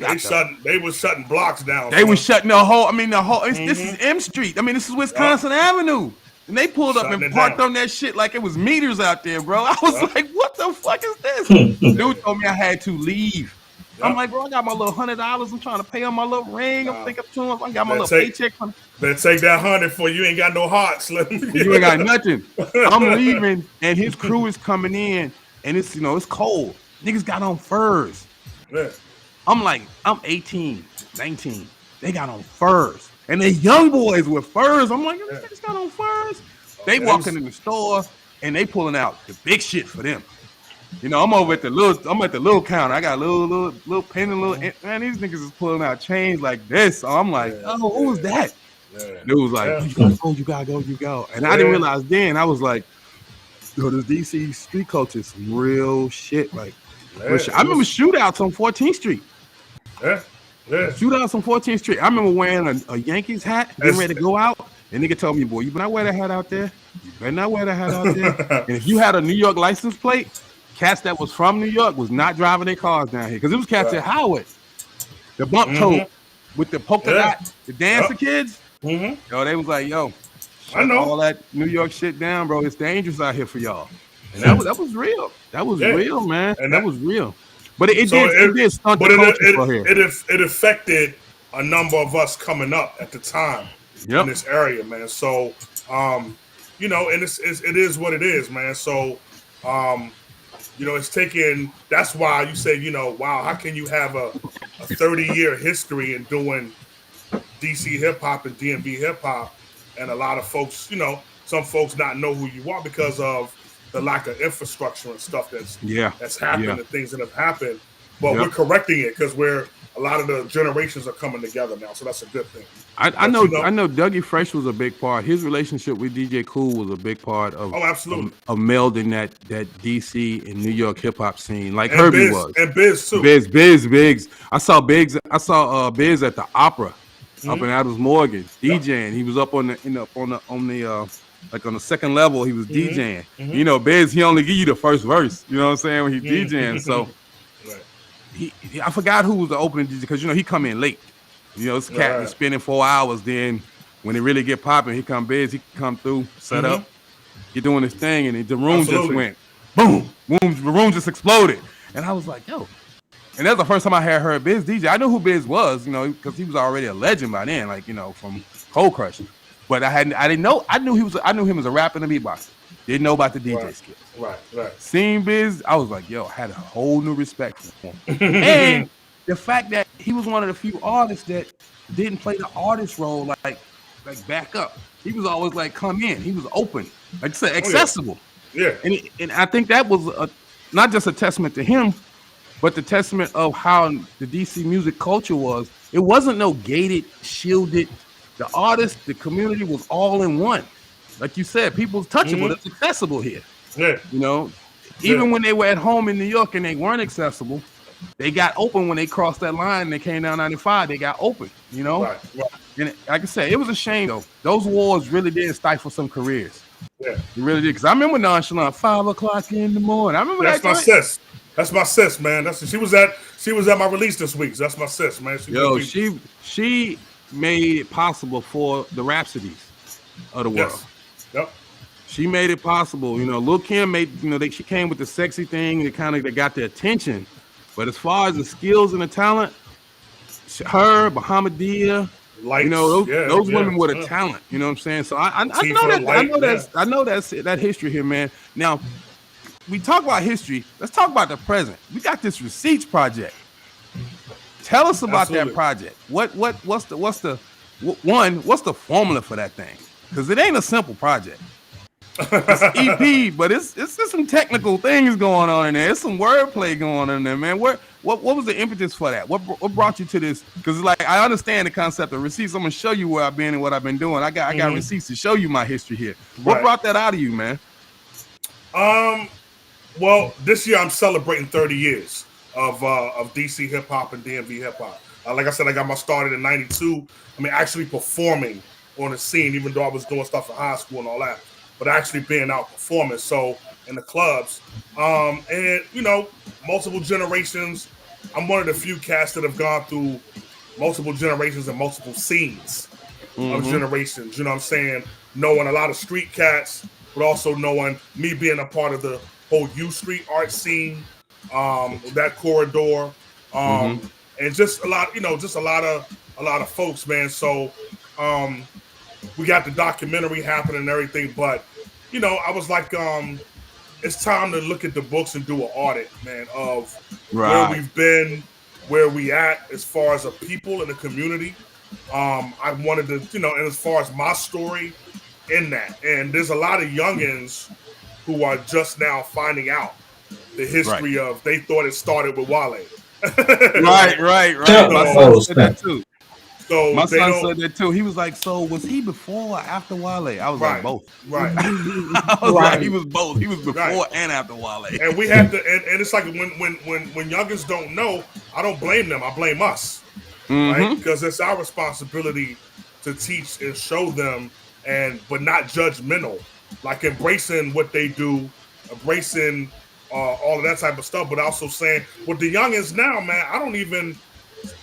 were shutting blocks down. They were shutting the whole. This is M Street. This is Wisconsin Avenue. And they pulled up and parked on that shit like it was meters out there, bro. I was like, what the fuck is this? Dude told me I had to leave. I'm like, bro, I got my little $100. I'm trying to pay on my little ring. I'm thinking to him, I got my little paycheck. Better take that 100 for you ain't got no heart, Slim. You ain't got nothing. I'm leaving, and his crew is coming in, and it's it's cold. Niggas got on furs. Yeah. I'm like, I'm 18, 19. They got on furs, and they young boys with furs. I'm like, niggas got on furs. They walking in the store, and they pulling out the big shit for them. I'm over at the little counter. I got a little pen and man, these niggas is pulling out chains like this. So I'm like, who was that? Yeah. Dude was like, you gotta go. And I didn't realize then, I was like, yo, this DC street culture is some real shit. Like, I remember shootouts on 14th Street. Yeah. Shootouts on 14th Street. I remember wearing a Yankees hat, getting ready to go out. And nigga told me, boy, you better not wear that hat out there. And if you had a New York license plate, cats that was from New York was not driving their cars down here because it was cats at Howard, the bump tote with the polka dot, the dancer kids. Yo, they was like, yo, shut all that New York shit down, bro. It's dangerous out here for y'all. And that was real. That was real, man. And that was real. But it did stunt the culture for here. It affected a number of us coming up at the time in this area, man. So, and it is what it is, man. So, it's taken. That's why you say, wow, how can you have a 30-year history in doing DC hip hop and DMV hip hop, and a lot of folks, some folks not know who you are because of the lack of infrastructure and stuff that's happened and things that have happened. But we're correcting it because a lot of the generations are coming together now, so that's a good thing. I know Dougie Fresh was a big part. His relationship with DJ Kool was a big part of absolutely of melding that DC and New York hip hop scene, like Herbie was, and Biz too. Biggs. I saw Biz at the Opera up in Adams Morgan DJing. He was up on the like on the second level. He was DJing. Biz, he only give you the first verse. You know what I'm saying, when he DJing. So I forgot who was the opening DJ because he come in late. This cat is spending 4 hours. Then when it really get popping, he come Biz. He come through, set up, get doing his thing, and the room just went boom. The room just exploded, and I was like, yo. And that's the first time I had heard Biz DJ. I knew who Biz was, because he was already a legend by then, like from Cold Crush. But I didn't know. I knew him as a rapper and a beatboxer. Didn't know about the DJ skills. Right. Seeing Biz, I was like, yo, I had a whole new respect for him. And the fact that he was one of the few artists that didn't play the artist role like back up. He was always like come in. He was open, like I said, accessible. Yeah. And I think that was not just a testament to him, but the testament of how the DC music culture was. It wasn't no gated, shielded. The artist, the community was all in one. Like you said, people's touchable. It's accessible here. Yeah. You know, even when they were at home in New York and they weren't accessible, they got open when they crossed that line and they came down 95. They got open, you know? Right. And like I said, it was a shame, though. Those wars really did stifle some careers. Yeah. It really did. Because I remember Nonchalant, 5 o'clock in the morning. I remember That's that. my sis. That's my sis, man. She was at my release this week. So that's my sis, man. She made it possible for the Rhapsodies of the world. Yes. Yep. She made it possible. You know, Lil' Kim made, she came with the sexy thing that kind of got the attention. But as far as the skills and the talent, her, Bahamadia, Lights, those women were the talent. You know what I'm saying? So I know that history here, man. Now, we talk about history. Let's talk about the present. We got this Receipts project. Tell us about that project. What's the formula for that thing? Because it ain't a simple project. It's EP, but it's some technical things going on in there. There's some wordplay going on in there, man. What was the impetus for that? What brought you to this? Because like I understand the concept of receipts. I'm gonna show you where I've been and what I've been doing. I got receipts to show you my history here. What brought that out of you, man? Well, this year I'm celebrating 30 years of DC hip hop and DMV hip hop. Like I said, I got my start in '92. I mean, actually performing on the scene, even though I was doing stuff in high school and all that. But actually being out performing, so in the clubs, and multiple generations. I'm one of the few cats that have gone through multiple generations and multiple scenes of generations. You know what I'm saying? Knowing a lot of street cats, but also knowing me being a part of the whole U Street art scene, that corridor, and just a lot, just a lot of folks, man. So we got the documentary happening and everything, but I was like, it's time to look at the books and do an audit, man, of where we've been, where we at as far as a people in the community. I wanted to, and as far as my story in that, and there's a lot of youngins who are just now finding out the history of. They thought it started with Wale. Right. My son said that too. So my son said that too. He was like, "So was he before or after Wale?" I was like, "Both." Right. I was like, "He was both. He was before and after Wale." And we have to, and it's like when youngins don't know, I don't blame them. I blame us, right? Because it's our responsibility to teach and show them, but not judgmental, like embracing what they do, embracing all of that type of stuff, but also saying with the youngins now, man, I don't even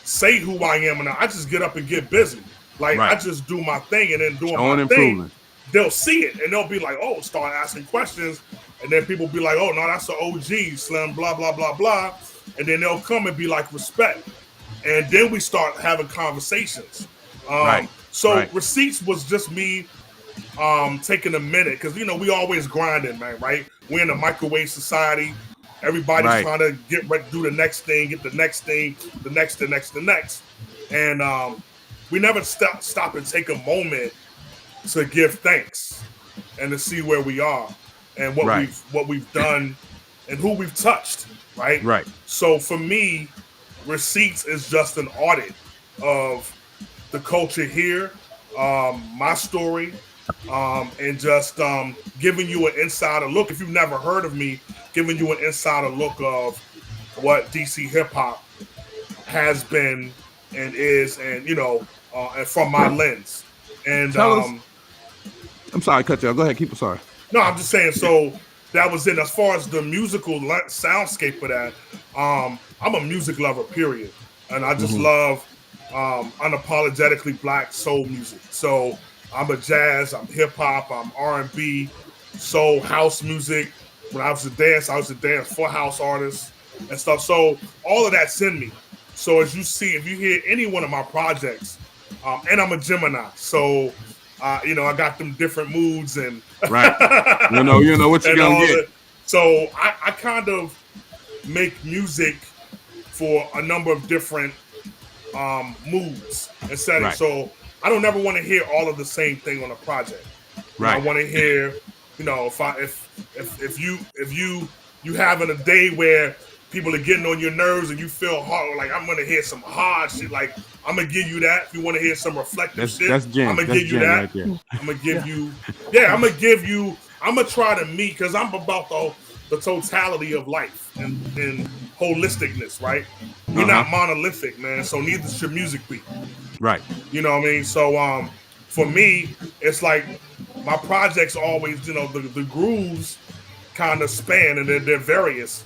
say who I am, and I just get up and get busy. Like I just do my thing, and then doing my thing, they'll see it and they'll be like, "Oh," start asking questions, and then people be like, "Oh no, that's an OG, Slim, blah blah blah blah," and then they'll come and be like, "Respect," and then we start having conversations. So Receipts was just me taking a minute because we always grinding, man. Right? We're in a microwave society. Everybody's trying to get ready to do the next thing, get the next thing, the next, and we never stop and take a moment to give thanks and to see where we are and what we've done and who we've touched. Right. So for me, Receipts is just an audit of the culture here, my story. And just giving you an insider look. If you've never heard of me, giving you an insider look of what DC hip hop has been and is, and and from my lens. And I'm sorry, cut you off. Go ahead, keep it. Sorry. No, I'm just saying. So that was it. As far as the musical soundscape of that, I'm a music lover. Period, and I just love unapologetically Black soul music. So. I'm a jazz, I'm hip hop, I'm R&B, soul, house music. When I was a dance for house artists and stuff. So all of that's in me. So as you see, if you hear any one of my projects, and I'm a Gemini, so I got them different moods and you know what you're gonna get. So I kind of make music for a number of different moods and settings. Right. So I don't ever want to hear all of the same thing on a project. You know, I Right. want to hear, you know, if you having a day where people are getting on your nerves and you feel hard, like I'm gonna hear some hard shit. Like I'm gonna give you that. If you want to hear some reflective shit, That's Jen. I'm gonna That's give you Jen that. right there. I'm gonna give you, I'm gonna give you. I'm gonna try to meet because I'm about the totality of life and holisticness, right? We're not monolithic, man. So neither should music be. Right. You know what I mean? So for me, it's like my projects always, you know, the grooves kind of span and they're various.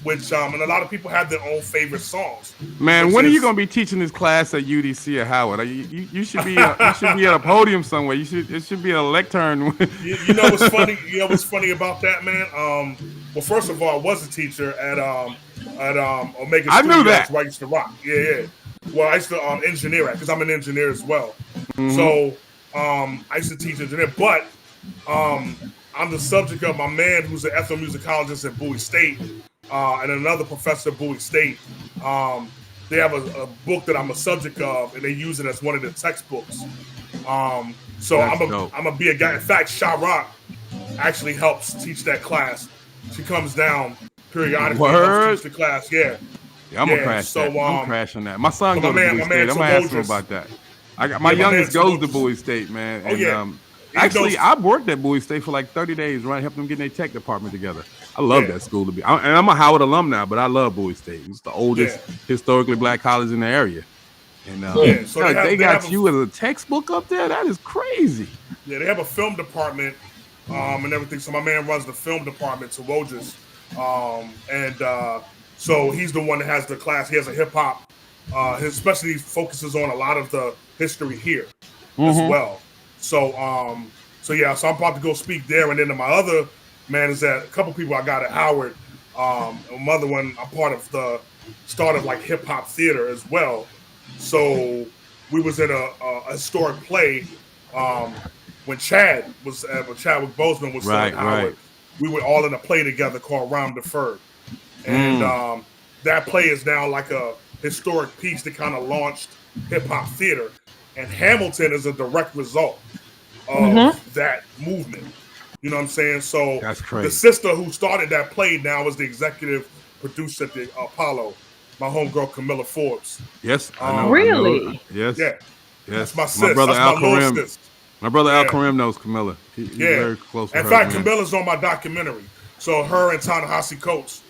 Which and a lot of people have their own favorite songs. Man, when are you gonna be teaching this class at UDC or Howard? You should be you should be at a podium somewhere. It should be a lectern. You know what's funny? You know what's funny about that, man? Well, first of all, I was a teacher at Omega I Studios, knew that. where I used to rock. Yeah. Well, I used to engineer at because I'm an engineer as well. Mm-hmm. So I used to teach engineer, but I'm the subject of my man who's an ethnomusicologist at Bowie State and another professor at Bowie State. They have a book that I'm a subject of, and they use it as one of their textbooks. So I'm gonna be a guy. In fact, Sha Rock actually helps teach that class. She comes down periodically and helps teach the class. Yeah, I'm gonna crash that. I'm crashing that. My son goes to Bowie State. I'm gonna ask him about that. I got my youngest goes to Bowie State, man. And, actually, I worked at Bowie State for like 30 days, right? Helped them get their tech department together. I love that school to be. And I'm a Howard alum now, but I love Bowie State. It's the oldest historically black college in the area. And so they got you as a textbook up there. That is crazy. Yeah, they have a film department and everything. So my man runs the film department to Wojus. So he's the one that has the class. He has a hip hop. His specialty focuses on a lot of the history here as well. So I'm about to go speak there, and then my other man is that a couple people I got at Howard. Another one, I'm part of the start of like hip hop theater as well. So we was in a historic play when Chadwick Boseman was still at Howard. Right. We were all in a play together called Round Deferred, and that play is now like a historic piece that kind of launched hip hop theater. And Hamilton is a direct result of that movement. You know what I'm saying? So that's crazy. The sister who started that play now is the executive producer at the Apollo, my homegirl Camilla Forbes. Yes, I know. Really? I know. Yes. Yeah. Yes. That's my sis. brother That's Al my little Karim. sis. My brother Al Karim knows Camilla. He's very close to her. In fact, man. Camilla's on my documentary. So her and Ta-Nehisi Coates,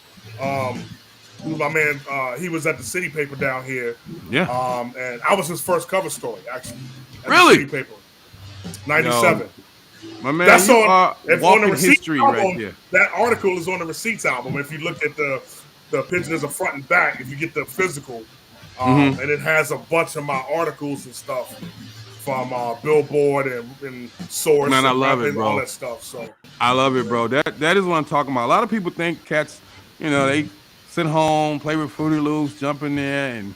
who's my man, he was at the City Paper down here. Yeah. And I was his first cover story, actually. At Really? The City Paper. 97. My man, That's you on, are if walking on the Receipts history album, right there. That article is on the Receipts album. If you look at the pictures of front and back, if you get the physical, and it has a bunch of my articles and stuff from Billboard and Source. Man, I and love it, bro. all that stuff. So I love it, bro. That is what I'm talking about. A lot of people think cats, they sit home, play with Fruity Loops, jump in there and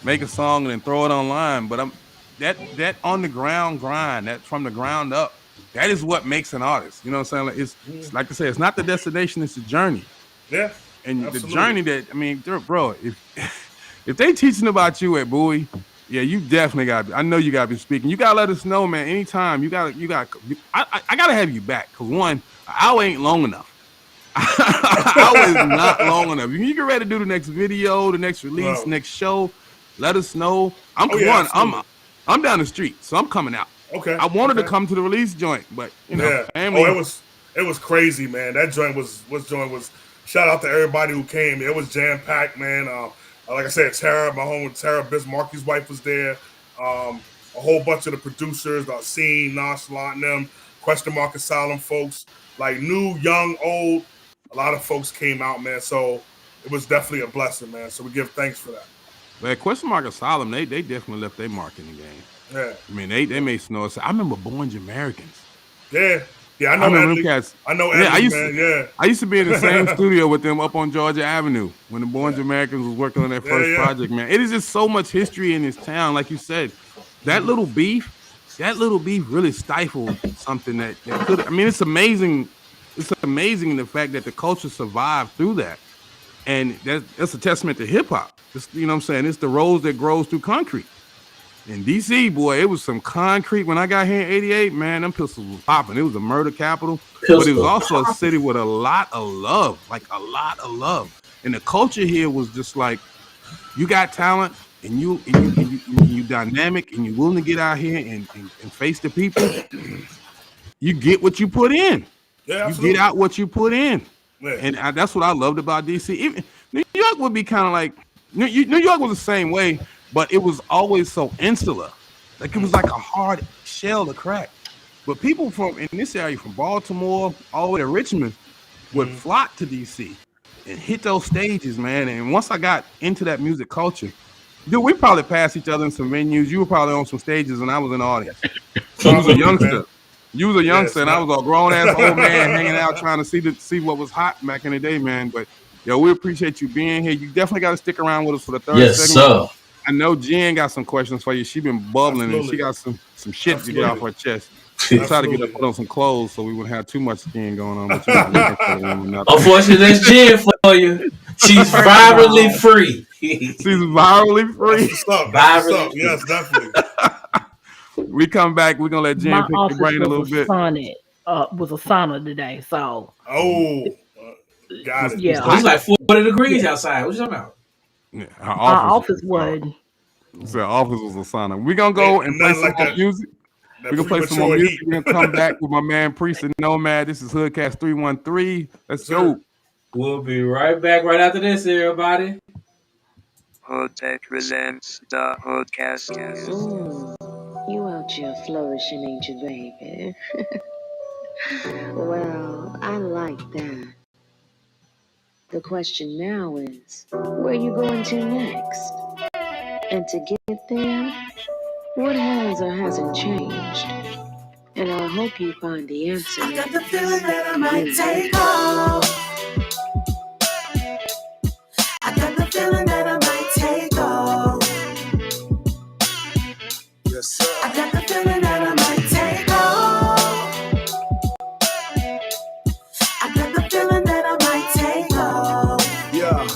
make a song and then throw it online. But that on the ground grind, that from the ground up, that is what makes an artist. You know what I'm saying? It's like I said, it's not the destination, it's the journey. Yeah. And absolutely. the journey bro, if they teaching about you at Bowie, yeah, you definitely got. I know you got to be speaking. You gotta let us know, man. Anytime I gotta have you back because one, an hour ain't long enough. An hour is not long enough. If you get ready to do the next video, the next release, next show, let us know. I'm down the street, so I'm coming out. Okay. I wanted to come to the release joint, but family. It was crazy, man. That joint was shout out to everybody who came. It was jam packed, man. Like I said, Tara, my home with Tara Bismarcky's wife was there. A whole bunch of the producers, Scene, Nonchalant, and them, Question Mark Asylum folks, like new, young, old. A lot of folks came out, man. So it was definitely a blessing, man. So we give thanks for that. Well, Question Mark Asylum, they definitely left their mark in the game. Yeah. I mean, they made snow. I remember Born Jamaicans. Yeah. Yeah, I know cats. I know Edley, I used to be in the same studio with them up on Georgia Avenue when the Born Jamaicans was working on their first project, man. It is just so much history in this town. Like you said, that little beef really stifled something that could. I mean, it's amazing. It's amazing the fact that the culture survived through that. And that's a testament to hip hop. You know what I'm saying? It's the rose that grows through concrete. In DC, boy, it was some concrete. When I got here in '88, man, them pistols was popping. It was a murder capital, but it was also a city with a lot of love, like a lot of love. And the culture here was just like, you got talent and you dynamic and you're willing to get out here and face the people. You get what you put in. Yeah, you get out what you put in. Yeah. And that's what I loved about DC. Even New York would be kind of like New York was the same way, but it was always so insular. Like it was like a hard shell to crack. But people from in this area, from Baltimore all the way to Richmond, would flock to DC and hit those stages, man. And once I got into that music culture, dude, we probably passed each other in some venues. You were probably on some stages, and I was in the audience. You was a youngster. You was a youngster, and I was a grown-ass old man hanging out trying to see what was hot back in the day, man. But, yo, we appreciate you being here. You definitely got to stick around with us for the third segment. Sir. I know Jen got some questions for you. She been bubbling, and she got some shit to get off her chest. I tried to get her put on some clothes so we wouldn't have too much skin going on. But unfortunately, that's Jen for you. She's virally free. She's virally free. Virally. Yes, definitely. We come back. We're gonna let Jen pick the brain a little bit. Was a sauna today, so. Got it. Yeah, it's like 40 degrees outside. What you talking about? Yeah, our office was. So office was a sauna. We're gonna go and play some more music. We're gonna play some more music. We're gonna come back with my man Priest Da Nomad. This is HoodCast 313. Let's go. We'll be right back right after this, everybody. HoodTech presents the HoodCast. You out here flourishing, ain't you, baby? Well, I like that. The question now is, where you going to next? And to get there, what has or hasn't changed? And I hope you find the answer. I got the feeling that I might take off. I got the feeling that I might take off. Yes, sir. I got the feeling that I might take off. I got the feeling that I might take off. Yeah.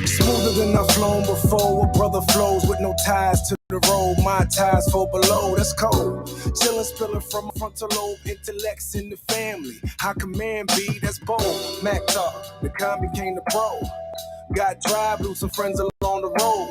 Smoother than I've flown before. A brother flows with no ties to the road. My ties fall below. That's cold. Chillin', spillin' from my frontal lobe. Intellects in the family. How command be? That's bold. Mac talk. The con became the pro. Got drive, lose some friends along the road.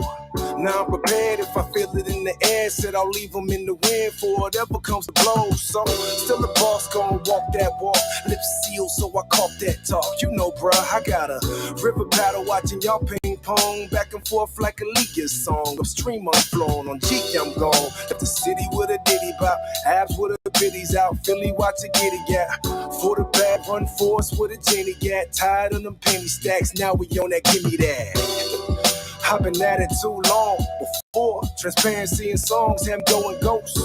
Now I'm prepared if I feel it in the air. Said I'll leave them in the wind for whatever comes to blow. So, still the boss gonna walk that walk. Lips sealed, so I caught that talk. You know, bruh, I got a river battle watching y'all ping pong. Back and forth like a League song. Upstream I'm flowing, on G I'm gone. Left the city with a ditty bop. Abs with a biddies out. Philly watch a giddy gap. For the bag, run force with a Jenny gat. Tired of them penny stacks, now we on that, give me that. I've been at it too long. Before transparency in songs, I'm going ghost.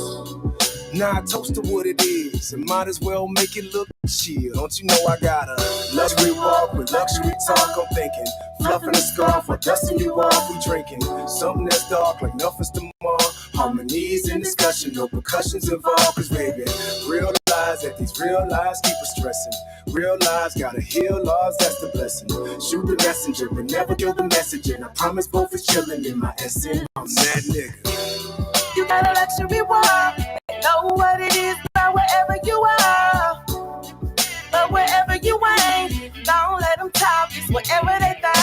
Now I toast to what it is, and might as well make it look chill. Don't you know I got a luxury walk with luxury talk? I'm thinking, fluffing a scarf or dusting you off. We drinking something that's dark like nothing's tomorrow. Harmonies in discussion, no percussions involved. Cause baby, realize that these real lies keep us stressing. Real lies gotta heal laws, that's the blessing. Shoot the messenger, but never kill the message. And I promise both is chilling in my essence. I'm that nigga. You got a luxury walk. Know what it is about wherever you are. But wherever you ain't, don't let them talk. It's whatever they think.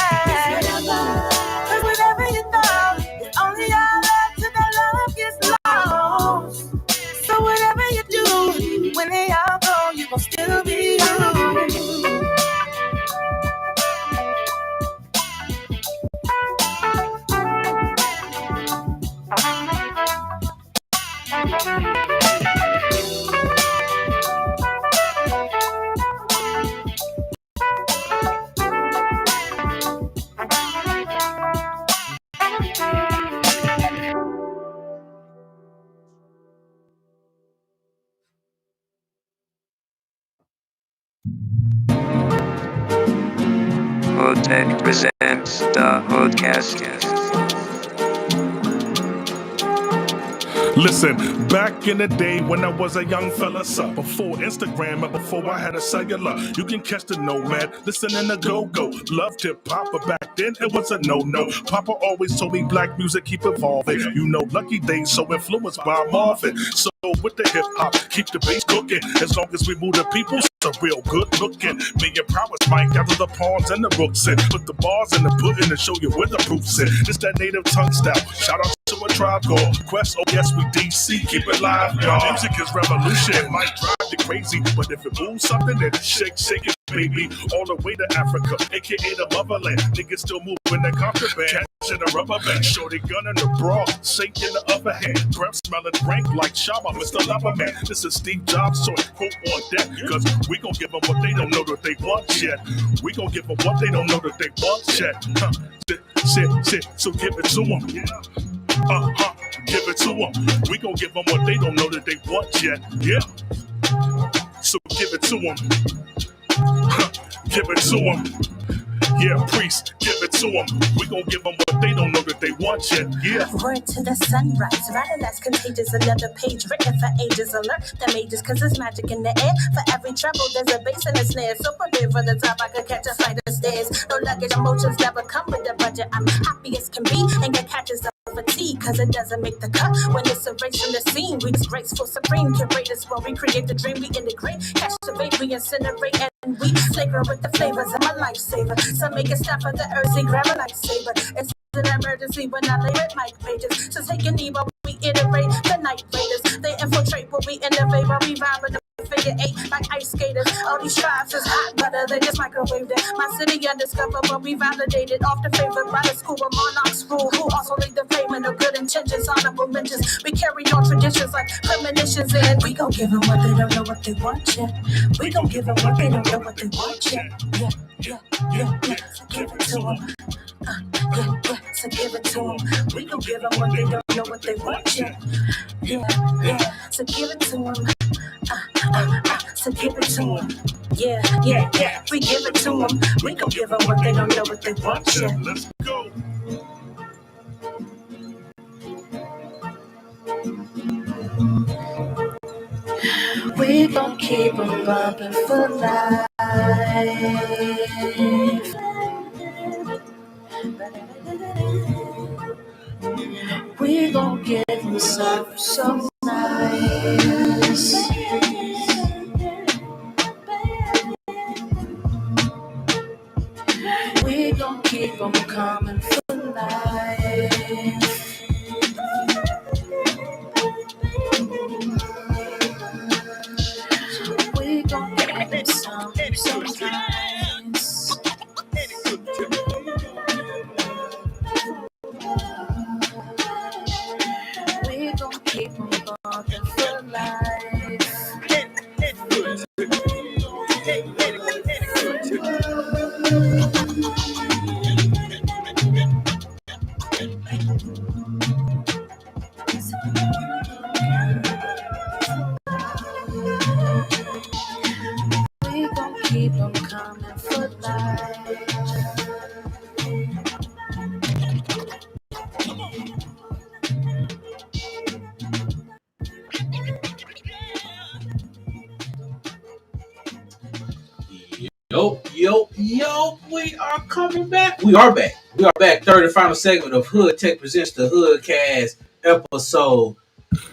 Cause whatever you thought, it's only all up till that love gets lost. So whatever you do, when they all go, you gon' still be you. HoodTech presents the HoodCast. Listen, back in the day when I was a young fella, son, before Instagram and before I had a cellular, you can catch the Nomad, listening to Go-Go. Loved hip-hop, but back then it was a no-no. Papa always told me black music keep evolving. You know, Lucky Days so influenced by Marvin. So with the hip-hop, keep the bass cooking. As long as we move the people, so real good looking. Me and Prowess might gather the pawns and the rooks in. Put the bars in the pudding to show you where the proof's in. It's that native tongue style. Shout out to a tribe called Quest. Oh yes, we DC. Keep it live, y'all. Music is revolution. It might drive you crazy, but if it moves something, then shake it, baby. All the way to Africa, aka the motherland. Niggas still moving the contraband. Catching a rubber band. Shorty gun in the bra, Saint in the upper hand. Breath smelling rank like Shabba, Mr. Loverman. This is Steve Jobs, so quote on deck. Cause we gon' give them what they don't know that they want yet. We gon' give them what they don't know that they want yet. Shit, so give it to them. Give it to them. We gon' give them what they don't know that they want yet. Yeah. So give it to them. Give it to them. Yeah, Priest, give it to them. We gon' give them what they don't know that they want yet. Yeah. Word to the sunrise, rather less contagious. Another page written for ages. Alert the mages, cause there's magic in the air. For every treble, there's a bass and a snare. So prepare for the top, I could catch a flight of stairs. No luggage, emotions never come with a budget. I'm happy as can be, and get catches up fatigue, cause it doesn't make the cut. When it's a race from the scene, we disgraceful supreme curators. When we create the dream, we integrate. Catch the bait, we incinerate, and we flavor with the flavors. I'm a lifesaver. Some make it stop at the earth, they grab a lifesaver. It's an emergency when I lay with mic pages. So take a knee while we iterate. The night raiders, they infiltrate when we innovate. While we ride with the figure eight like ice skaters. All these tribes is hot butter, they just microwaved it. My city undiscovered, but we validated. Often favored by the school of monarchs rule, who also lead the fame and the good intentions, honorable mentions. We carry on traditions like premonitions, and we gon' give them what they don't know what they want yet. We gon' give them what they don't know what they want yet. Yeah. So give it to them. So give it to them. We gon' give them what they don't know what they want yet. Yeah. So give it to them. So give it to them. Yeah. We give it to them. We gon' give them what they don't know what they want yet. Let's go. We gon' keep them bumping for life. We gon' give them something so nice. We gon' keep them coming for life. We gon' give them something so nice. We gon' keep them bumping for life. We gon' keep them coming for life. Yo, we are coming back. We are back. Third and final segment of Hood Tech presents the HoodCast, episode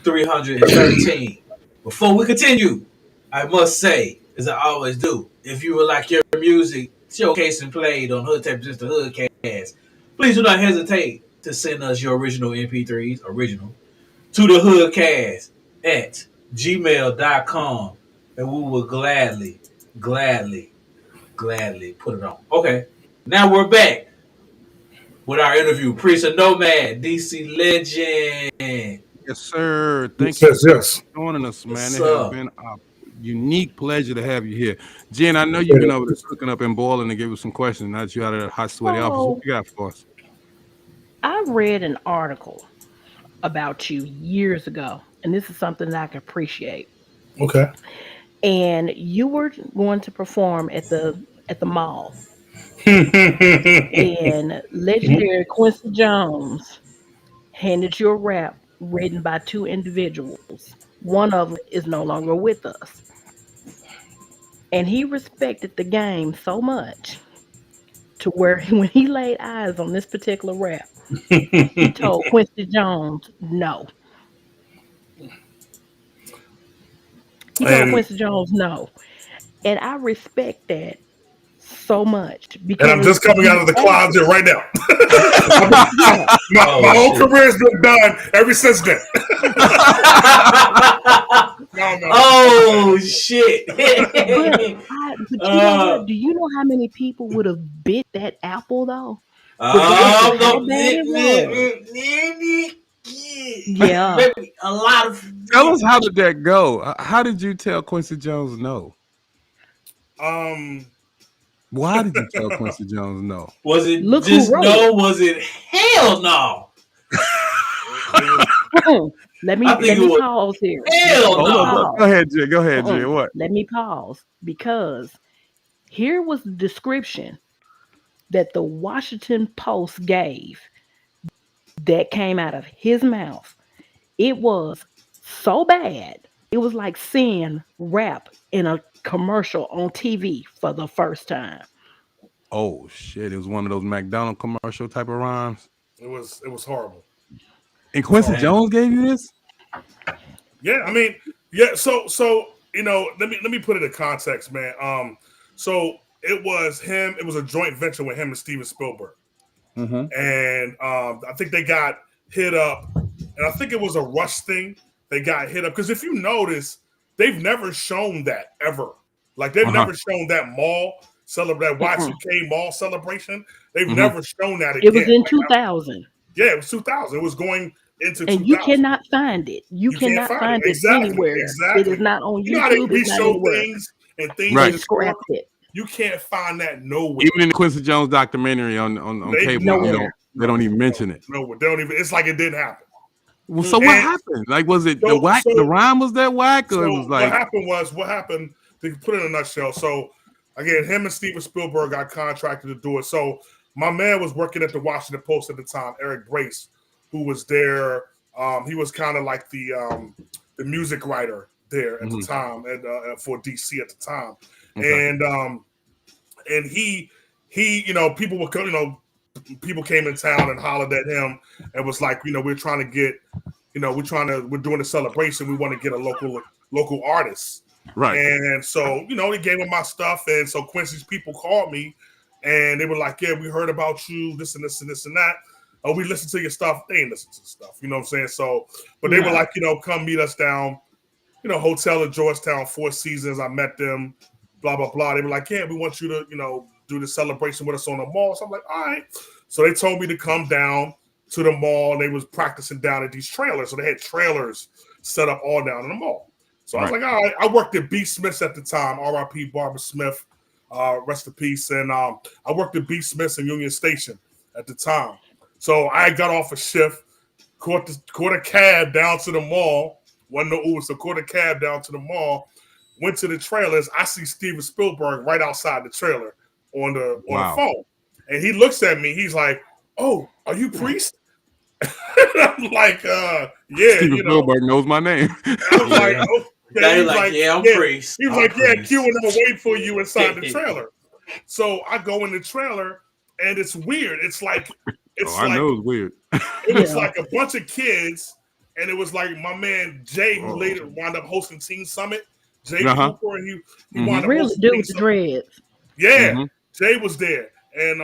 313. Before we continue, I must say, as I always do, if you would like your music showcased and played on Hood Tech presents the HoodCast, please do not hesitate to send us your original MP3s, to the HoodCast at gmail.com, and we will gladly put it on. Okay, now we're back with our interview. Priest Da Nomad, DC legend. Yes, sir. Thank you Yes. for joining us, man. What's It up? has been a unique pleasure to have you here. Jen, I know you've been over there cooking up and boiling to give us some questions. Now that you're out of that hot, sweaty office, what you got for us? I read an article about you years ago, and this is something that I can appreciate. Okay. And you were going to perform at the mall, and legendary Quincy Jones handed you a rap written by two individuals. One of them is no longer with us. And he respected the game so much to where when he laid eyes on this particular rap, he told Quincy Jones no. He told and Quincy Jones no. And I respect that so much I'm because just coming out you of the actually, closet right now. yeah, My Oh whole shit. career has been done ever since then. No. Oh shit. but you know what? Do you know how many people would have bit that apple though? Regardless of how No. bad it was. Yeah. Maybe a lot of. Tell us, how did that go? How did you tell Quincy Jones no? Um, Why did you tell Quincy Jones no? Was it Look who just wrote it. no? Was it hell no? Let I me think let it me was pause here. hell Let me Hold on, no. pause. go ahead, Jay. Go ahead, Jay. What? Let me pause because here was the description that the Washington Post gave that came out of his mouth. It was so bad. It was like seeing rap in a commercial on TV for the first time. Oh shit! It was one of those McDonald commercial type of rhymes. it was horrible. And It was Quincy horrible. Jones gave you this? Yeah, I mean, yeah. So let me put it in context, man. So it was him. It was a joint venture with him and Steven Spielberg, Mm-hmm. and I think they got hit up, and I think it was a Rush thing. They got hit up because if you notice, they've never shown that ever. Like they've Uh-huh. never shown that that Mm-mm. Y2K mall celebration. They've Mm-hmm. never shown that It was again. in Like, 2000, yeah, it was 2000. It was going into and you 2000. cannot find it. You You can't cannot find it. find it Exactly. anywhere. It is Exactly. not on You know how they YouTube. It's not re-show anywhere. things and things They Right. historical? scrapped it. You can't find that nowhere. Even in the Quincy Jones documentary on They cable, Nowhere. they don't even mention it. nowhere. They don't even. It's like it didn't happen. Well, so what And happened? Like, was it the so whack? The so rhyme was that whack, or it was so like, what happened to put it in a nutshell. So again, him and Steven Spielberg got contracted to do it. So my man was working at the Washington Post at the time, Eric Brace, who was there. He was kind of like the music writer there at the Mhm. time, and for DC at the time. Okay. And he people were people came in town and hollered at him and was like, we're trying to get, we're doing a celebration. We want to get a local artist. Right. And so, they gave him my stuff. And so Quincy's people called me and they were like, yeah, we heard about you, this and this and this and that. Oh, we listened to your stuff. They ain't listen to the stuff. You know what I'm saying? So, but they were like, come meet us down, hotel in Georgetown, Four Seasons. I met them, blah, blah, blah. They were like, yeah, we want you to, do the celebration with us on the mall. So I'm like, all right. So they told me to come down to the mall. And they was practicing down at these trailers. So they had trailers set up all down in the mall. So I was like, all right. I worked at B. Smith's at the time, R.I.P. Barbara Smith, rest in peace. And I worked at B. Smith's in Union Station at the time. So I got off a shift, caught a cab down to the mall. Wasn't no Uber, so caught a cab down to the mall. Went to the trailers. I see Steven Spielberg right outside the trailer on the phone, and he looks at me. He's like, "Oh, are you Priest?" I'm like, "Yeah." Steven Spielberg knows my name. I was like, "Oh." Yeah, he's like, "Yeah, I'm Priest." He was like, "Yeah, Q and I'll wait for you inside the trailer." So I go in the trailer, and it's weird. It's like I know it's weird. It was like a bunch of kids, and it was like my man Jay, who later wound up hosting Teen Summit. Jay Cooper, and he wound up Really hosting do Teen with the Summit. dreads. Yeah, Jay was there, and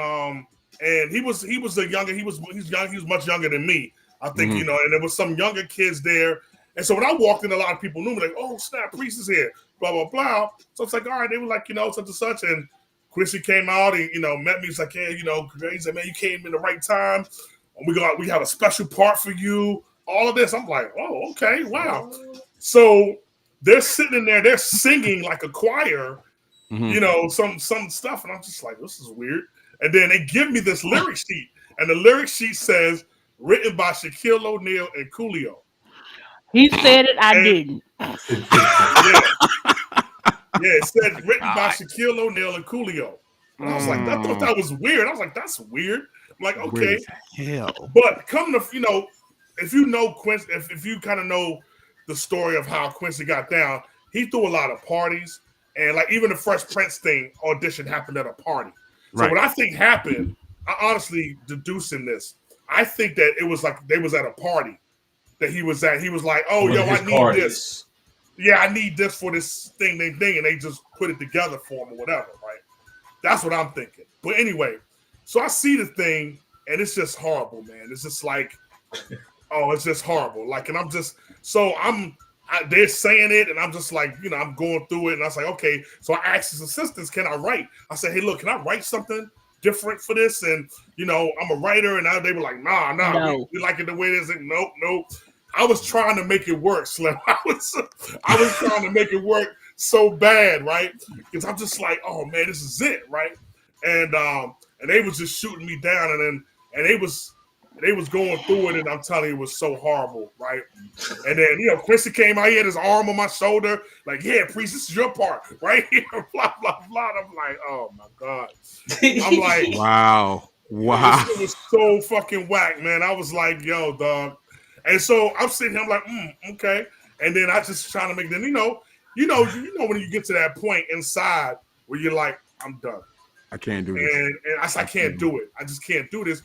he was a younger. He's young. He was much younger than me. I think and there was some younger kids there. And so when I walked in, a lot of people knew me. Like, oh snap, Priest is here. Blah blah blah. So it's like, all right. They were like, such and such, and Quincy came out and met me. He's like, yeah, he said, man, you came in the right time. We have a special part for you. All of this. I'm like, oh, okay, wow. So they're sitting in there, they're singing like a choir, some stuff, and I'm just like, this is weird. And then they give me this lyric sheet, and the lyric sheet says, written by Shaquille O'Neal and Coolio. He said it, I didn't. Yeah, it said written by Shaquille O'Neal and Coolio. And I was like, I thought that was weird. I was like, that's weird. I'm like, okay. Hell. But come to, if you know Quincy, if you kind of know the story of how Quincy got down, he threw a lot of parties, and like even the Fresh Prince thing audition happened at a party. So Right. what I think happened, I honestly deducing this, I think that it was like they was at a party that he was at. He was like, "Oh, One yo, of I his need parties. this. Yeah, I need this for this thing, and they just put it together for him or whatever, right?" That's what I'm thinking. But anyway, so I see the thing, and it's just horrible, man. It's just like, oh, it's just horrible. Like, and I'm just so they're saying it, and I'm just like, I'm going through it, and I was like, okay. So I asked his assistants, can I write? I said, hey, look, can I write something different for this? And I'm a writer, and they were like, nah, No. we like it the way it is. And nope. I was trying to make it work, Slim. I was trying to make it work so bad, right? Because I'm just like, oh man, this is it, right? And they was just shooting me down, and they was going through it, and I'm telling you, it was so horrible, right? And then Quincy came out, he had his arm on my shoulder, like, yeah, Priest, this is your part, right here, blah blah blah. I'm like, oh my god, I'm like, wow. This was so fucking whack, man. I was like, yo, dog. And so I'm sitting here, I'm like, okay. And then I just trying to make them, you know when you get to that point inside where you're like, I'm done. I can't do this. And I said, I can't do it. I just can't do this.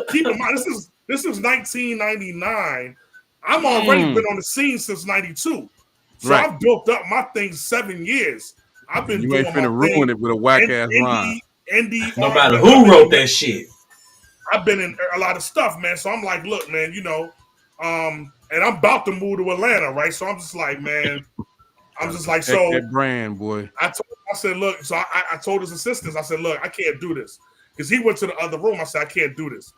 Keep in mind, this is 1999. I'm already been on the scene since 92. So right. I've built up my thing 7 years. I've been doing ain't finna ruin it with a whack ass rhyme. No matter who wrote that shit. I've been in a lot of stuff, man. So I'm like, look, man, and I'm about to move to Atlanta, right? So I'm just like, man, I'm just like, so that brand, boy. I said, look, so I told his assistants, I said, look, I can't do this. Because he went to the other room. I said, I can't do this.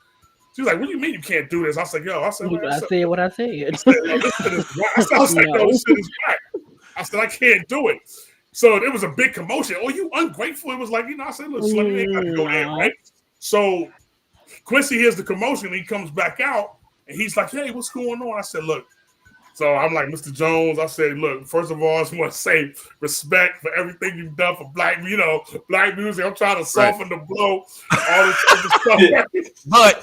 She was like, what do you mean you can't do this? I said, yo, I said what I said. I said, this shit is whack. I was like, no, this shit is whack. I said, I can't do it. So it was a big commotion. Oh, you ungrateful. It was like, I said, look, Slim, you ain't got to go there, right? So Quincy hears the commotion, and he comes back out, and he's like, hey, what's going on? I said, look. So I'm like, Mr. Jones, I said, look, first of all, I just want to say respect for everything you've done for black music. I'm trying to soften the blow, all this other stuff. But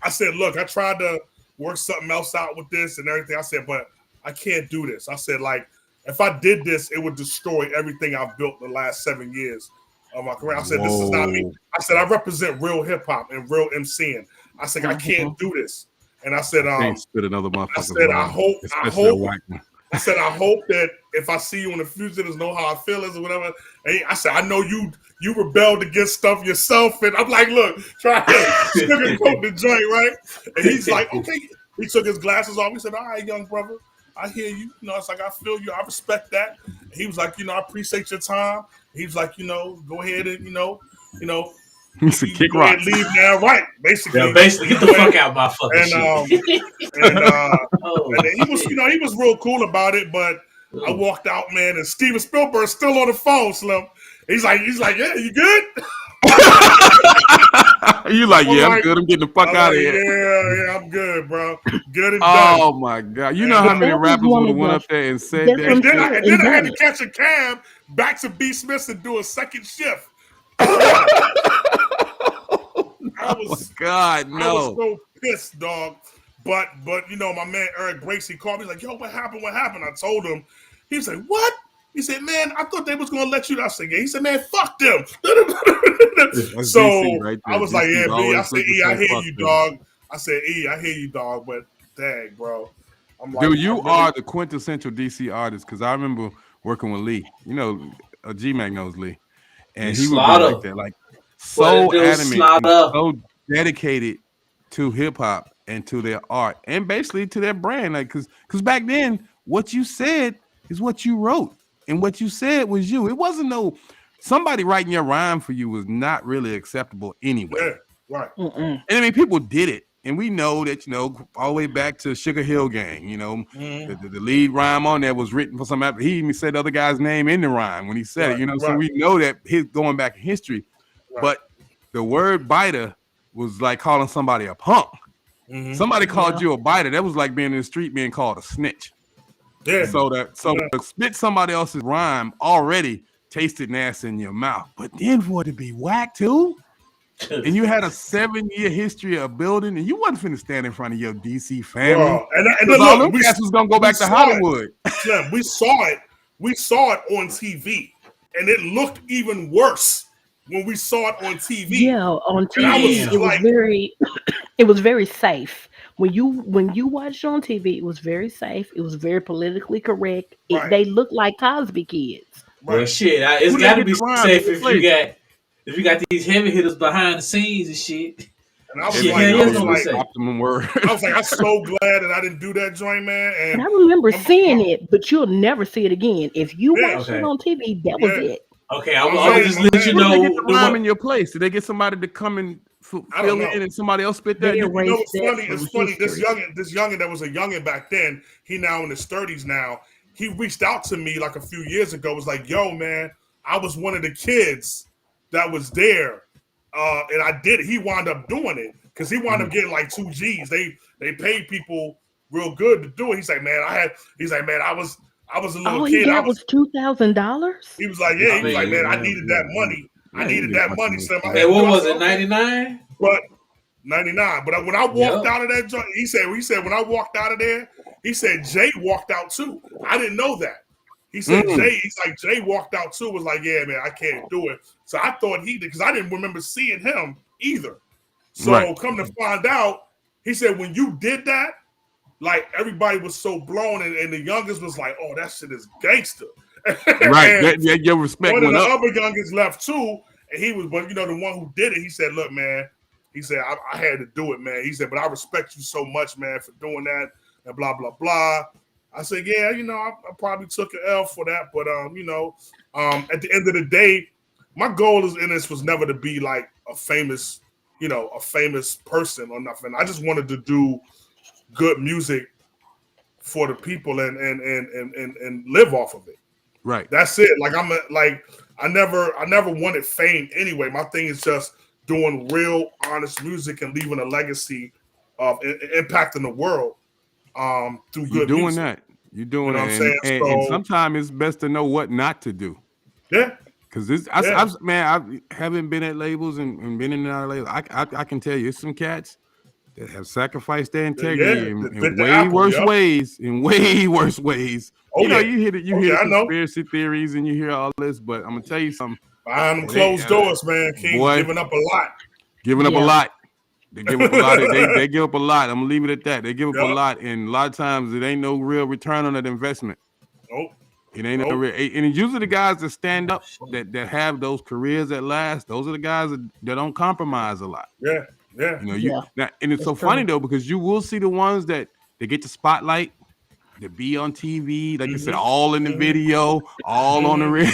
I said, look, I tried to work something else out with this and everything. I said, but I can't do this. I said, like, if I did this, it would destroy everything I've built the last 7 years of my career. I said, this is not me. I said, I represent real hip hop and real MCing. I said, I can't do this. And I said, spit another motherfucker. I said, I hope that if I see you in the future, there's know how I feel is or whatever. And I said, I know you rebelled against stuff yourself. And I'm like, look, try to sugarcoat the joint, right? And he's like, okay. He took his glasses off. He said, all right, young brother, I hear you. It's like, I feel you. I respect that. And he was like, I appreciate your time. He was like, go ahead and, He's a kick rock. Leave now, right? Basically, get the fuck out my fucking shit. And he was, he was real cool about it. But I walked out, man, and Steven Spielberg's still on the phone, Slim. He's like, yeah, you good? You like, yeah, I'm good. I'm getting the fuck out of here. Yeah, I'm good, bro. Good and done. Oh my god, you know how many rappers would have went up there and said that? And then I had to catch a cab back to B. Smith's and do a second shift. I was so pissed, dog. But my man Eric Bracey called me like, yo, what happened? I told him. He was like, what? He said, man, I thought they was gonna let you. I said, yeah. He said, man, fuck them. So DC, right there. I was like, yeah, B. I said, E, I hear you, dog. I said, E, I hear you, dog. But dang, bro. I'm like, dude, you are the quintessential DC artist because I remember working with Lee. G-Mac knows Lee. And he would be like that, like so adamant, and so dedicated to hip hop and to their art and basically to their brand. Like, cause back then, what you said is what you wrote, and what you said was you. It wasn't somebody writing your rhyme for you was not really acceptable anyway. Yeah, right. And I mean, people did it, and we know that all the way back to Sugar Hill Gang. The lead rhyme on there was written for somebody. He even said the other guy's name in the rhyme when he said it. So we know that his going back in history. Right. But the word biter was like calling somebody a punk. Mm-hmm. Somebody called you a biter. That was like being in the street being called a snitch. Yeah. So to spit somebody else's rhyme already tasted nasty in your mouth. But then for it to be whack too, and you had a 7-year history of building, and you wasn't finna stand in front of your DC family. Bro, and Because all look, them cats was gonna go back to Hollywood. Slim, we saw it on TV, and it looked even worse when we saw it on TV. Yeah, on And I TV, was it like, was very, it was very safe. When you watched on TV, it was very safe. It was very politically correct. Right. They looked like Cosby kids. Well, right. shit, it's Who got they to be get the rhymes safe in if place? you got these heavy hitters behind the scenes and shit. And I was Shit, like, hell I yeah, was it's gonna be like, safe. Optimum word. I was like, I'm so glad that I didn't do that joint, man. And And I remember seeing it, but you'll never see it again. If you Yeah. watched Okay. it on TV, that was Yeah. it. Okay, I I'm will saying, just my let you man, Who did they know get the the rhyme one. in your place? Did they get somebody to come and I don't fill know. in and somebody else spit They that? You know erased what's that funny? from It's funny. This history. youngin that was a youngin back then. He now in his 30s now. He reached out to me like a few years ago. Was like, "Yo, man, I was one of the kids that was there, and I did it." He wound up doing it because he wound up getting like 2 G's. They paid people real good to do it. He's like, "Man, He's like, "Man, I was a little All he kid. got was $2,000. He was like, "Yeah." I He was like, mean, "Man, I needed that money. I Yeah, needed you that get money." fucking So I money. had Hey, to what do it. I was said, it? "Okay." 99. But 99. But when I walked Yep. out of that joint, he said when I walked out of there, he said Jay walked out too. I didn't know that. He said Jay walked out too, was like, "Yeah, man, I can't do it." So I thought he did because I didn't remember seeing him either. So Right. come to find out, he said when you did that, like everybody was so blown, and the youngest was like, "Oh, that shit is gangster." Right. And Your respect one of went the up. other youngest left too, and he was, but the one who did it, he said, "Look, man," he said, I had to do it, man." He said, "But I respect you so much, man, for doing that," and blah blah blah. I said, "Yeah, I probably took an L for that, but at the end of the day, my goal in this was never to be like a famous person or nothing. I just wanted to do good music for the people and live off of it. Right. That's it. Like I never wanted fame anyway. My thing is just doing real honest music and leaving a legacy of impacting the world through You're good doing music. that. You're doing You know that. what I'm saying? And So- sometimes it's best to know what not to do. Yeah. Because this, I haven't been at labels and been in and out of labels. I can tell you, it's some cats that have sacrificed their integrity in way worse ways. In way worse ways. Oh, you know, yeah. you hear the Oh, yeah, I know. conspiracy theories and you hear all this, but I'm gonna tell you something. Behind them closed doors, man, King, boy, giving up a lot. Giving up a Yeah. lot. They give up a lot. They give up a lot. I'm gonna leave it at that. They give up a Yup. lot, and a lot of times it ain't no real return on that investment. Nope. It ain't no real. And it's usually the guys that stand up, that have those careers that last. Those are the guys that don't compromise a lot. Yeah. Yeah. You know, Yeah. and it's so funny though, because you will see the ones that they get the spotlight, they be on TV, like I said, all in the video, all on the radio.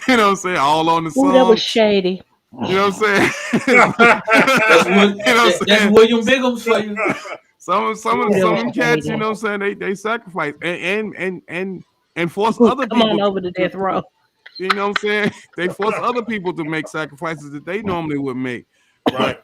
You know what I'm saying? All on the Ooh, song. that was shady. You know what I'm saying? That's William Bigums for you. Some of them cats, you know what I'm saying, they sacrifice and force other Come people on over to death row. you know what I'm saying? They force other people to make sacrifices that they normally would make. Right.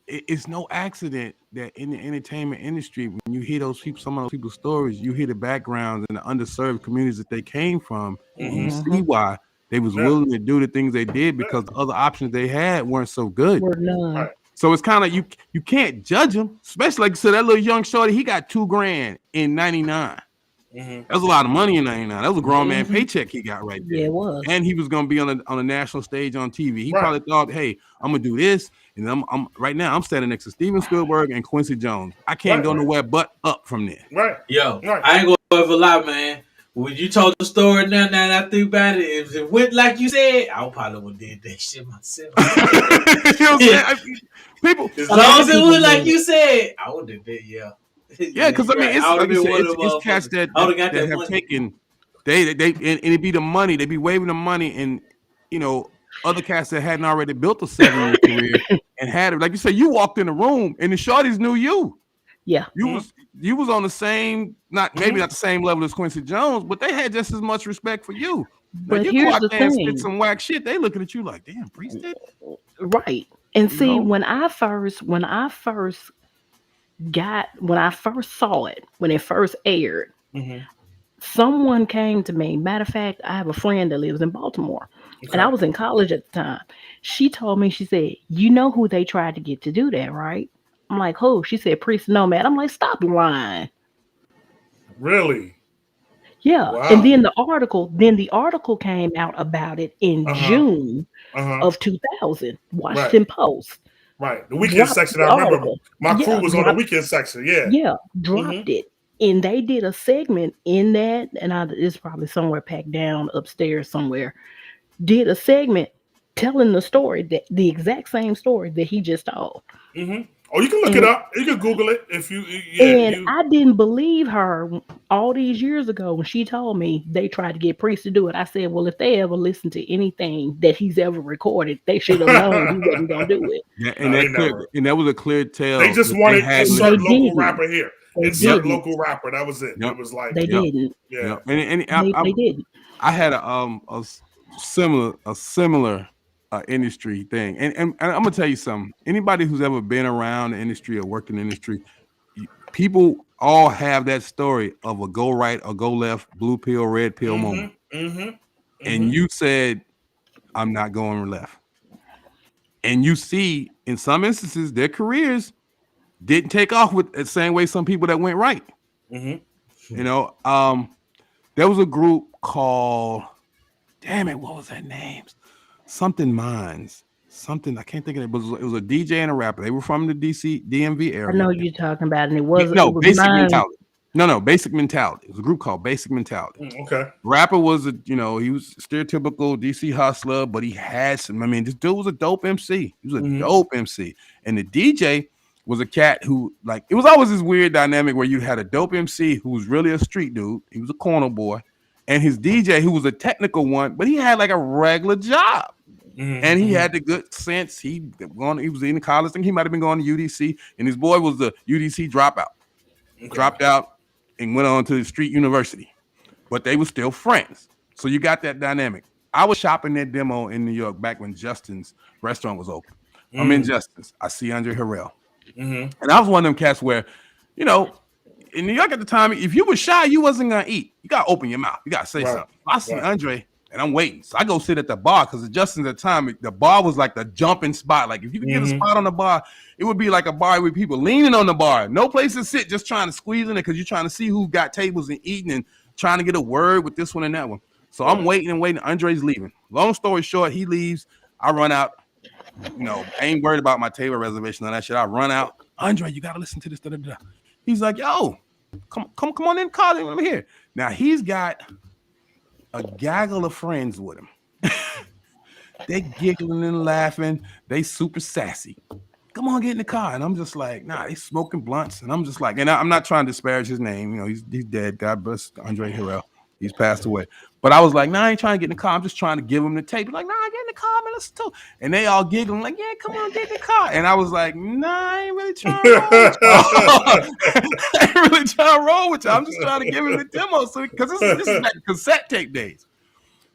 It's no accident that in the entertainment industry, when you hear those people, some of those people's stories, you hear the backgrounds and the underserved communities that they came from, and you see why they was willing to do the things they did, because the other options they had weren't so good. Were none. Right. So it's kind of you can't judge them, especially like you said, that little young shorty, he got $2,000 in '99. That was a lot of money in '99. That was a grown man paycheck he got right there. Yeah, it was. And he was gonna be on a national stage on TV. He probably thought, hey, I'm gonna do this, and I'm right now I'm standing next to Steven Spielberg and Quincy Jones. I can't go nowhere but up from there. Right. Yo, Right. I ain't gonna ever lie, man. When you told the story now that I think about it, if it went like you said, I probably would have did that shit myself. You know what I'm saying? People, As long as it was like you said, I would have did, yeah. yeah, because I mean, it's like you said, it's cats that got have money. taken they and it be the money, they be waving the money, and you know, other cats that hadn't already built a 7-year career and had it, like you said, you walked in the room and the shorties knew you. Yeah. You was on the same, maybe not the same level as Quincy Jones, but they had just as much respect for you. But you here's go out the there and thing. spit some whack shit, they looking at you like, damn, Priest did. Right. And You see, know? when I first saw it, when it first aired, someone came to me. Matter of fact, I have a friend that lives in Baltimore. And I was in college at the time. She told me, she said, "You know who they tried to get to do that, right?" I'm like, "Who?" She said, "Priest Da Nomad." I'm like, "Stop lying." Really? Yeah. And Wow. then the article came out about it in Uh-huh. June Uh-huh. of 2000. Right. Washington Post Right. The weekend dropped section, the I remember article. my crew Yeah, was on the weekend section. Yeah. dropped it. And they did a segment in that, and it's probably somewhere packed down upstairs somewhere. Did a segment telling the story, that the exact same story that he just told. Oh, you can look it And up. You can Google it if you. Yeah. and You. I didn't believe her all these years ago when she told me they tried to get Priest to do it. I said, well, if they ever listened to anything that he's ever recorded, they should have known he wasn't gonna do it. Yeah, and No, they that clear, never. and that was a clear They tell just that they wanted had And they insert listened. local didn't. rapper here. They Insert didn't. local rapper. That was it. Yep. It was like, They Yep. didn't. yeah. Yep. And They didn't. I had a similar industry thing, and I'm gonna tell you something. Anybody who's ever been around the industry or worked in the industry, people all have that story of a go right or go left, blue pill, red pill moment. And you said, "I'm not going left." And you see, in some instances, their careers didn't take off with the same way some people that went right. You know, there was a group called, damn it, what was that name? Something Minds. Something, I can't think of it, but it was a DJ and a rapper. They were from the DC DMV I area. know you're talking about, and it No, was Basic mine. Mentality. No, Basic Mentality. It was a group called Basic Mentality. Okay. Rapper was he was stereotypical DC hustler, but he had some. I mean, this dude was a dope MC. He was a dope MC, and the DJ was a cat who, like, it was always this weird dynamic where you had a dope MC who was really a street dude. He was a corner boy, and his DJ who was a technical one, but he had like a regular job. And he had the good sense. He was in college. I think he might have been going to UDC, and his boy was the UDC dropout. Dropped out and went on to the street university, but they were still friends. So you got that dynamic. I was shopping that demo in New York back when Justin's restaurant was open. I'm in Justin's. I see Andre Harrell. And I was one of them cats where, you know, in New York at the time, if you were shy, you wasn't going to eat. You got to open your mouth. You got to say something. I see Andre and I'm waiting. So I go sit at the bar because Justin's at the time, the bar was like the jumping spot. Like if you could get a spot on the bar, it would be like a bar with people leaning on the bar. No place to sit, just trying to squeeze in it because you're trying to see who got tables and eating and trying to get a word with this one and that one. So I'm waiting and waiting. Andre's leaving. Long story short, he leaves. I run out. You know, I ain't worried about my table reservation and that shit. I run out. Andre, you got to listen to this. Da, da, da. He's like, yo, come on in, call him over here. Now he's got a gaggle of friends with him. They giggling and laughing. They super sassy. Come on, get in the car. And I'm just like, nah, they smoking blunts. And I'm just like, and I'm not trying to disparage his name. You know, he's dead. God bless Andre Harrell. He's passed away. But I was like, nah, I ain't trying to get in the car. I'm just trying to give him the tape. He's like, nah, get in the car, man. Let's talk. And they all giggling like, yeah, come on, get in the car. And I was like, nah, I ain't really trying to roll with y'all. I ain't really trying to roll with y'all. I'm just trying to give him the demo. So, because this is like cassette tape days.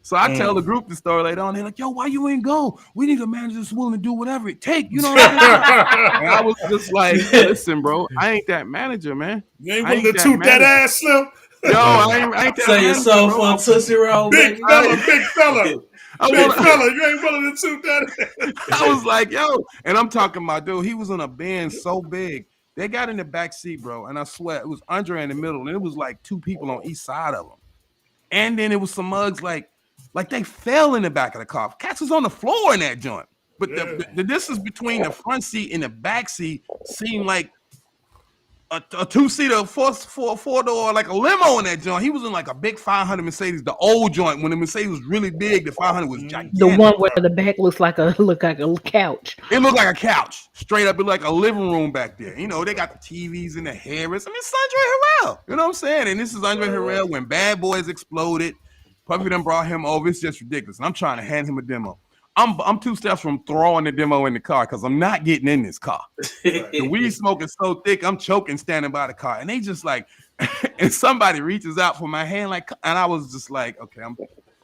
So I tell the group the story later on. They're like, yo, why you ain't go? We need a manager that's willing to do whatever it takes. You know what I mean? And I was just like, listen, bro, I ain't that manager, man. You ain't willing to toot that ass, Slim? Yo, I ain't that Sell your soul for a Tootsie Roll, big baby. fella. Big fella, you ain't willing to toot that. I was like, yo, and I'm talking about, dude, he was on a band so big. They got in the back seat, bro, and I swear it was Andre in the middle, and it was like two people on each side of him. And then it was some mugs like they fell in the back of the car. Cats was on the floor in that joint. But the distance between the front seat and the back seat seemed like a two-seater, four-door, like a limo in that joint. He was in like a big 500 Mercedes, the old joint. When the Mercedes was really big, the 500 was gigantic. The one where the back looks like a couch. It looked like a couch. Straight up, it looked like a living room back there. You know, they got the TVs in the Harris. I mean, it's Andre Harrell. You know what I'm saying? And this is Andre Harrell when Bad Boys exploded. Puffy done brought him over. It's just ridiculous. And I'm trying to hand him a demo. I'm two steps from throwing the demo in the car because I'm not getting in this car. The weed smoke is so thick, I'm choking standing by the car. And they just like, and somebody reaches out for my hand, like, and I was just like, okay,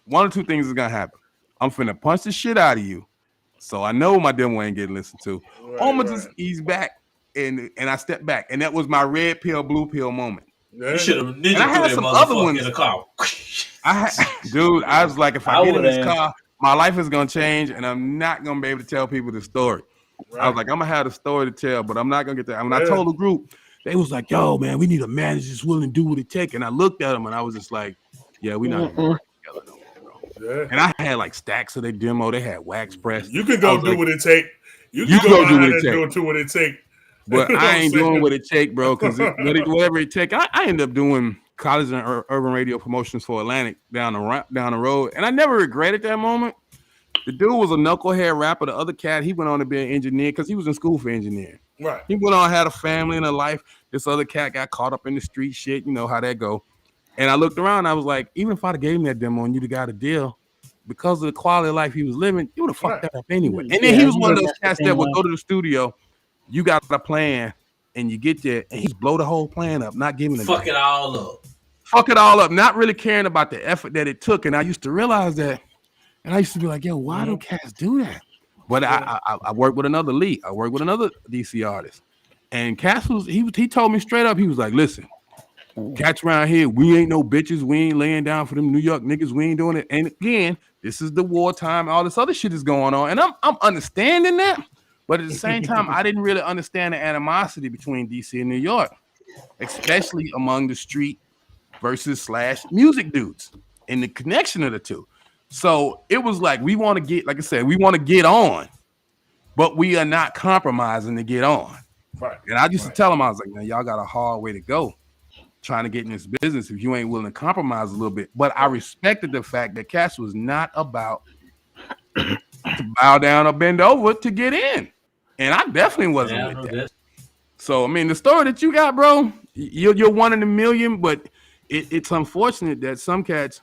one or two things is gonna happen. I'm finna punch the shit out of you. So I know my demo ain't getting listened to. I'm gonna just ease back and I step back. And that was my red pill, blue pill moment. You should have ninja I had put that some other motherfucker ones in the car. dude, I was like, if I get in this car, my life is gonna change, and I'm not gonna be able to tell people the story. Right. I was like, I'm gonna have a story to tell, but I'm not gonna get that. When I Yeah. told the group, they was like, "Yo, man, we need a manager that's willing to do what it takes." And I looked at them, and I was just like, "Yeah, we're not gonna work together no more, bro." Yeah. And I had like stacks of their demo. They had wax press. You can go do like, what it take. You you can go go do what behind it and take. do what it take. But You know I what ain't I'm saying? doing what it take, bro. Because whatever it take, I end up doing college and urban radio promotions for Atlantic down the road, and I never regretted that moment. The dude was a knucklehead rapper. The other cat, he went on to be an engineer because he was in school for engineering. Right. He went on, had a family and a life. This other cat got caught up in the street shit. You know how that go. And I looked around. And I was like, even if I'd have gave him that demo and you'd have got a deal, because of the quality of life he was living, you would have fucked that up anyway. And then he was one of those cats that would go to the studio. You got a plan, and you get there, and he's blow the whole plan up, not giving it. Fuck it all up. Fuck it all up, not really caring about the effort that it took. And I used to realize that. And I used to be like, yo, why do cats do that? But I worked with another lead. I worked with another DC artist. And Cass he told me straight up, he was like, listen, cats around here, we ain't no bitches. We ain't laying down for them New York niggas. We ain't doing it. And again, this is the wartime. All this other shit is going on. And I'm understanding that. But at the same time, I didn't really understand the animosity between DC and New York, especially among the street versus / music dudes and the connection of the two. So it was like, we want to get, like I said, we want to get on, but we are not compromising to get on. Right. And I used to tell them, I was like, man, y'all got a hard way to go trying to get in this business if you ain't willing to compromise a little bit. But I respected the fact that Cass was not about to bow down or bend over to get in. And I definitely wasn't with that. So, I mean, the story that you got, bro, you're one in a million, but it's unfortunate that some cats,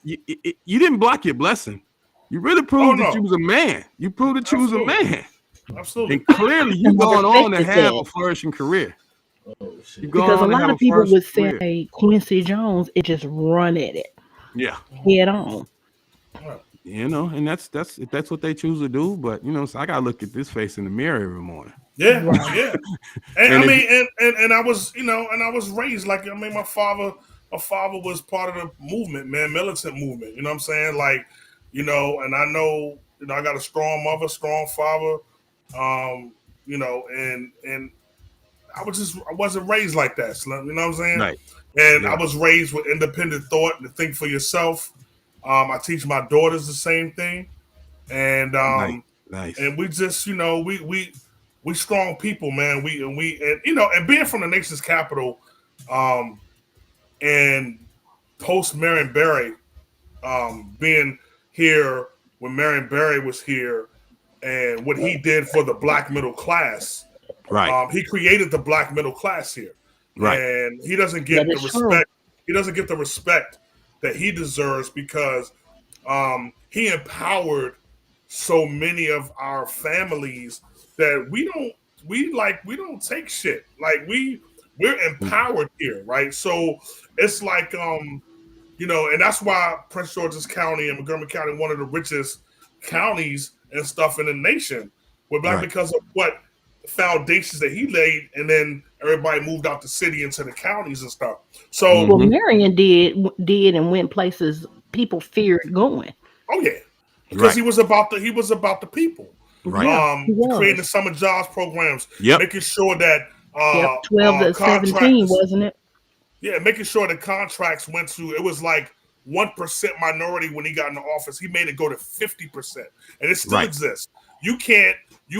you didn't block your blessing. You really proved that you was a man. You proved that you was a man. Absolutely. And clearly you going on to have a flourishing career. Because a lot of people would say Quincy Jones, it just run at it. Yeah. Head on. You know, and that's if that's what they choose to do. But you know, so I gotta look at this face in the mirror every morning. Yeah, yeah. And I mean, and I was, you know, and I was raised like, I mean, my father was part of the movement, man, militant movement. You know what I'm saying? Like, you know, and I know, you know, I got a strong mother, strong father, you know, and I wasn't raised like that, Slim. You know what I'm saying? Right. And I was raised with independent thought and to think for yourself. I teach my daughters the same thing, and nice. And we just, you know, we strong people, man. We you know, and being from the nation's capital, and post Marion Barry, being here when Marion Barry was here, and what he did for the black middle class. Right. He created the black middle class here. Right. And he doesn't get the respect. True. He doesn't get the respect that he deserves because he empowered so many of our families that we don't take shit. Like we're empowered here, right? So it's like you know, and that's why Prince George's County and Montgomery County, one of the richest counties and stuff in the nation, we're black because of what foundations that he laid, and then everybody moved out the city into the counties and stuff. So well, Marion did and went places people feared going. Oh yeah, because he was about the people. Right. Creating the summer jobs programs. Yep. Making sure that 12 to 17, wasn't it? Yeah, making sure the contracts went to, it was like 1% minority when he got in the office. He made it go to 50%, and it still exists. You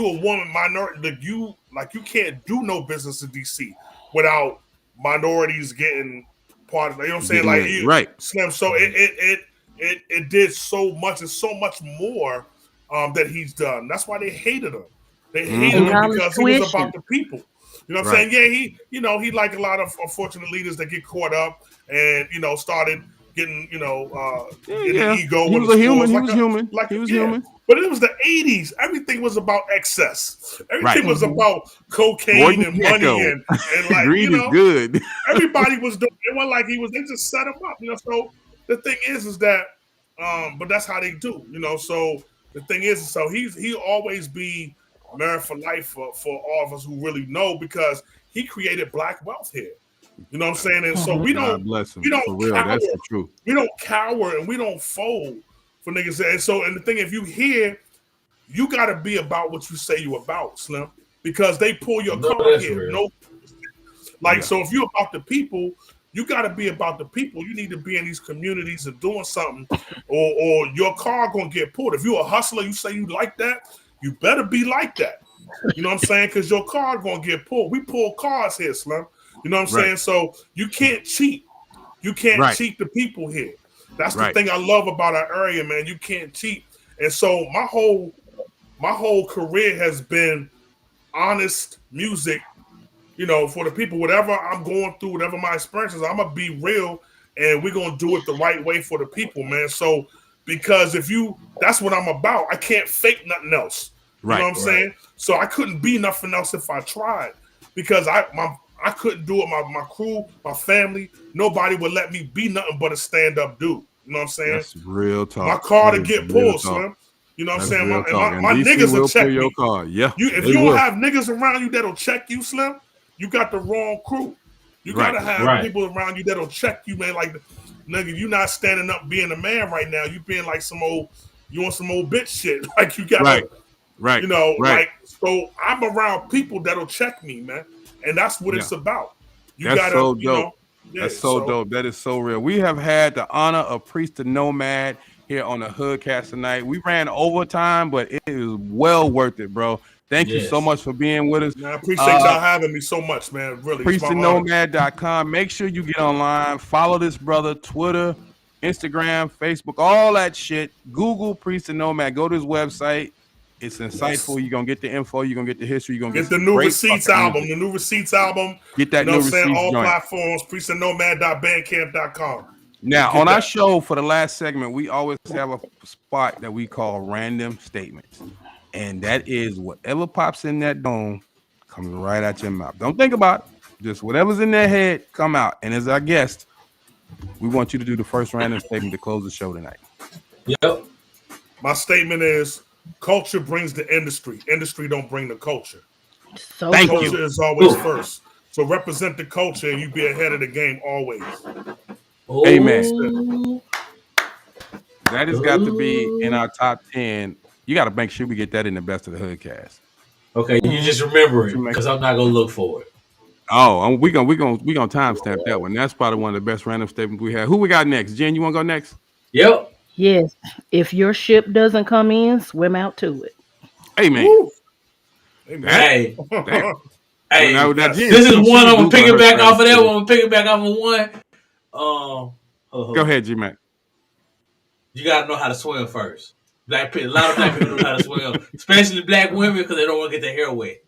a woman minority, you can't do no business in DC without minorities getting part of it. You know what I'm saying? Like Slim. So it did so much and so much more that he's done. That's why they hated him. They hated him because he was about the people. You know what I'm saying? Yeah, he like a lot of unfortunate leaders that get caught up and, you know, started getting, you know, ego. He was a human. He was human. He was human. But it was the 80s. Everything was about excess. Everything was about cocaine and money and like, greed is good. Everybody was doing it. Wasn't like they just set him up, you know. So the thing is that, but that's how they do, you know. So the thing is, so he always be married for life for all of us who really know, because he created black wealth here. You know what I'm saying? And so we don't for real. cower. That's the truth. We don't cower and we don't fold for niggas. And the thing, if you hear, you got to be about what you say you about, Slim, because they pull your car here. Real. No, like, so if you're about the people, you got to be about the people. You need to be in these communities and doing something, or your car gonna get pulled. If you're a hustler, you say you like that, you better be like that. You know what I'm saying? Because your car gonna get pulled. We pull cars here, Slim. You know what I'm saying? So you can't cheat. You can't cheat the people here. That's the thing I love about our area, man. You can't cheat. And so my whole career has been honest music, you know, for the people. Whatever I'm going through, whatever my experiences, I'm gonna be real, and we're gonna do it the right way for the people, man. So because that's what I'm about. I can't fake nothing else. You know what I'm saying? So I couldn't be nothing else if I tried, because I couldn't do it. My crew, my family, nobody would let me be nothing but a stand-up dude. You know what I'm saying? That's real talk. My car to get pulled, Slim. You know what I'm saying? My niggas will check your me. car. Yeah. If you don't have niggas around you that'll check you, Slim, you got the wrong crew. You gotta have people around you that'll check you, man. Like, nigga, you not standing up being a man right now. You being like you on some old bitch shit. Like, you gotta, you know, like, so I'm around people that'll check me, man. And that's what it's about. That's so dope. That's so dope. That is so real. We have had the honor of Priest Da Nomad here on the HoodCast tonight. We ran overtime, but it is well worth it, bro. Thank you so much for being with us. Man, I appreciate y'all having me so much, man. Really. PriestDaNomad.com. Make sure you get online. Follow this brother. Twitter, Instagram, Facebook, all that shit. Google Priest Da Nomad. Go to his website. It's insightful. You're going to get the info. You're going to get the history. You're going to get the new Receipts album. The new Receipts album. Get that new Receipts all joint. Platforms. PriestDaNomad.bandcamp.com. Now, on our show for the last segment, we always have a spot that we call random statements. And that is whatever pops in that dome comes right out your mouth. Don't think about it. Just whatever's in their head, come out. And as our guest, we want you to do the first random statement to close the show tonight. Yep. My statement is, culture brings the industry. Industry don't bring the culture. So culture is always first. So represent the culture and you be ahead of the game always. Amen. That has got to be in our top 10. You got to make sure we get that in the best of the HoodCast. Okay, you just remember it because I'm not gonna look for it. Oh, we gonna timestamp that one. That's probably one of the best random statements we had. Who we got next? Jen, you want to go next? Yep. Yes. If your ship doesn't come in, swim out to it. Amen. Hey. Hey, this is one. I'm gonna pick it back off of that one. I'm gonna pick it back off of one. Go ahead, G-Mac. You gotta know how to swim first. A lot of black people know how to swim, especially black women, because they don't want to get their hair wet.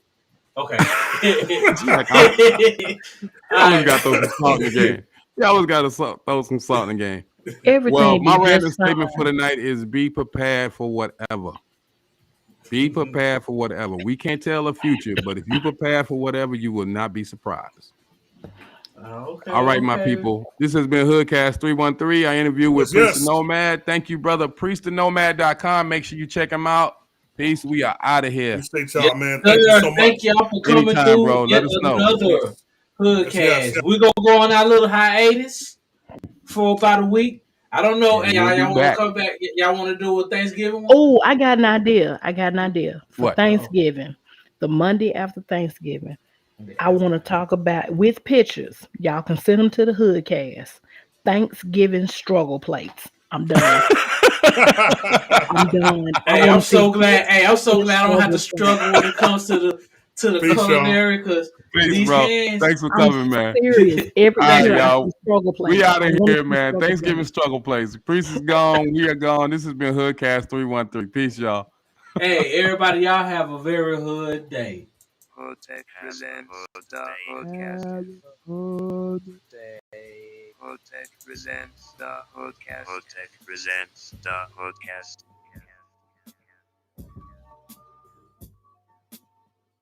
Okay. I always got to throw some salt in the game. You always got to throw some salt in the game. Everything. My random statement for the night is be prepared for whatever. Be prepared for whatever. We can't tell the future, but if you prepare for whatever, you will not be surprised. All right, my people. This has been HoodCast 313. I interview with Priest Da Nomad. Thank you, brother. PriestDaNomad.com. Make sure you check him out. Peace. We are out of here. Appreciate y'all, man. Thank you so much. Thank y'all for coming through. Bro. Let us know. Another HoodCast. We're going to go on our little hiatus for about a week. I don't know. Y'all want to come back? Y'all want to do a Thanksgiving one? Oh, I got an idea. For what? Thanksgiving. The Monday after Thanksgiving. I want to talk about, with pictures, y'all can send them to the HoodCast, Thanksgiving struggle plates. I'm done. I'm so glad I don't have to struggle when it comes to the culinary, because these hands. Thanks for coming, man. Serious. Every year y'all. Struggle plates. We out of here, man. Thanksgiving struggle plates. Priest is gone. We are gone. This has been HoodCast 313. Peace, y'all. Hey, everybody, y'all have a very hood day. HoodTech presents the HoodCast. HoodTech presents the HoodCast. HoodTech presents the HoodCast.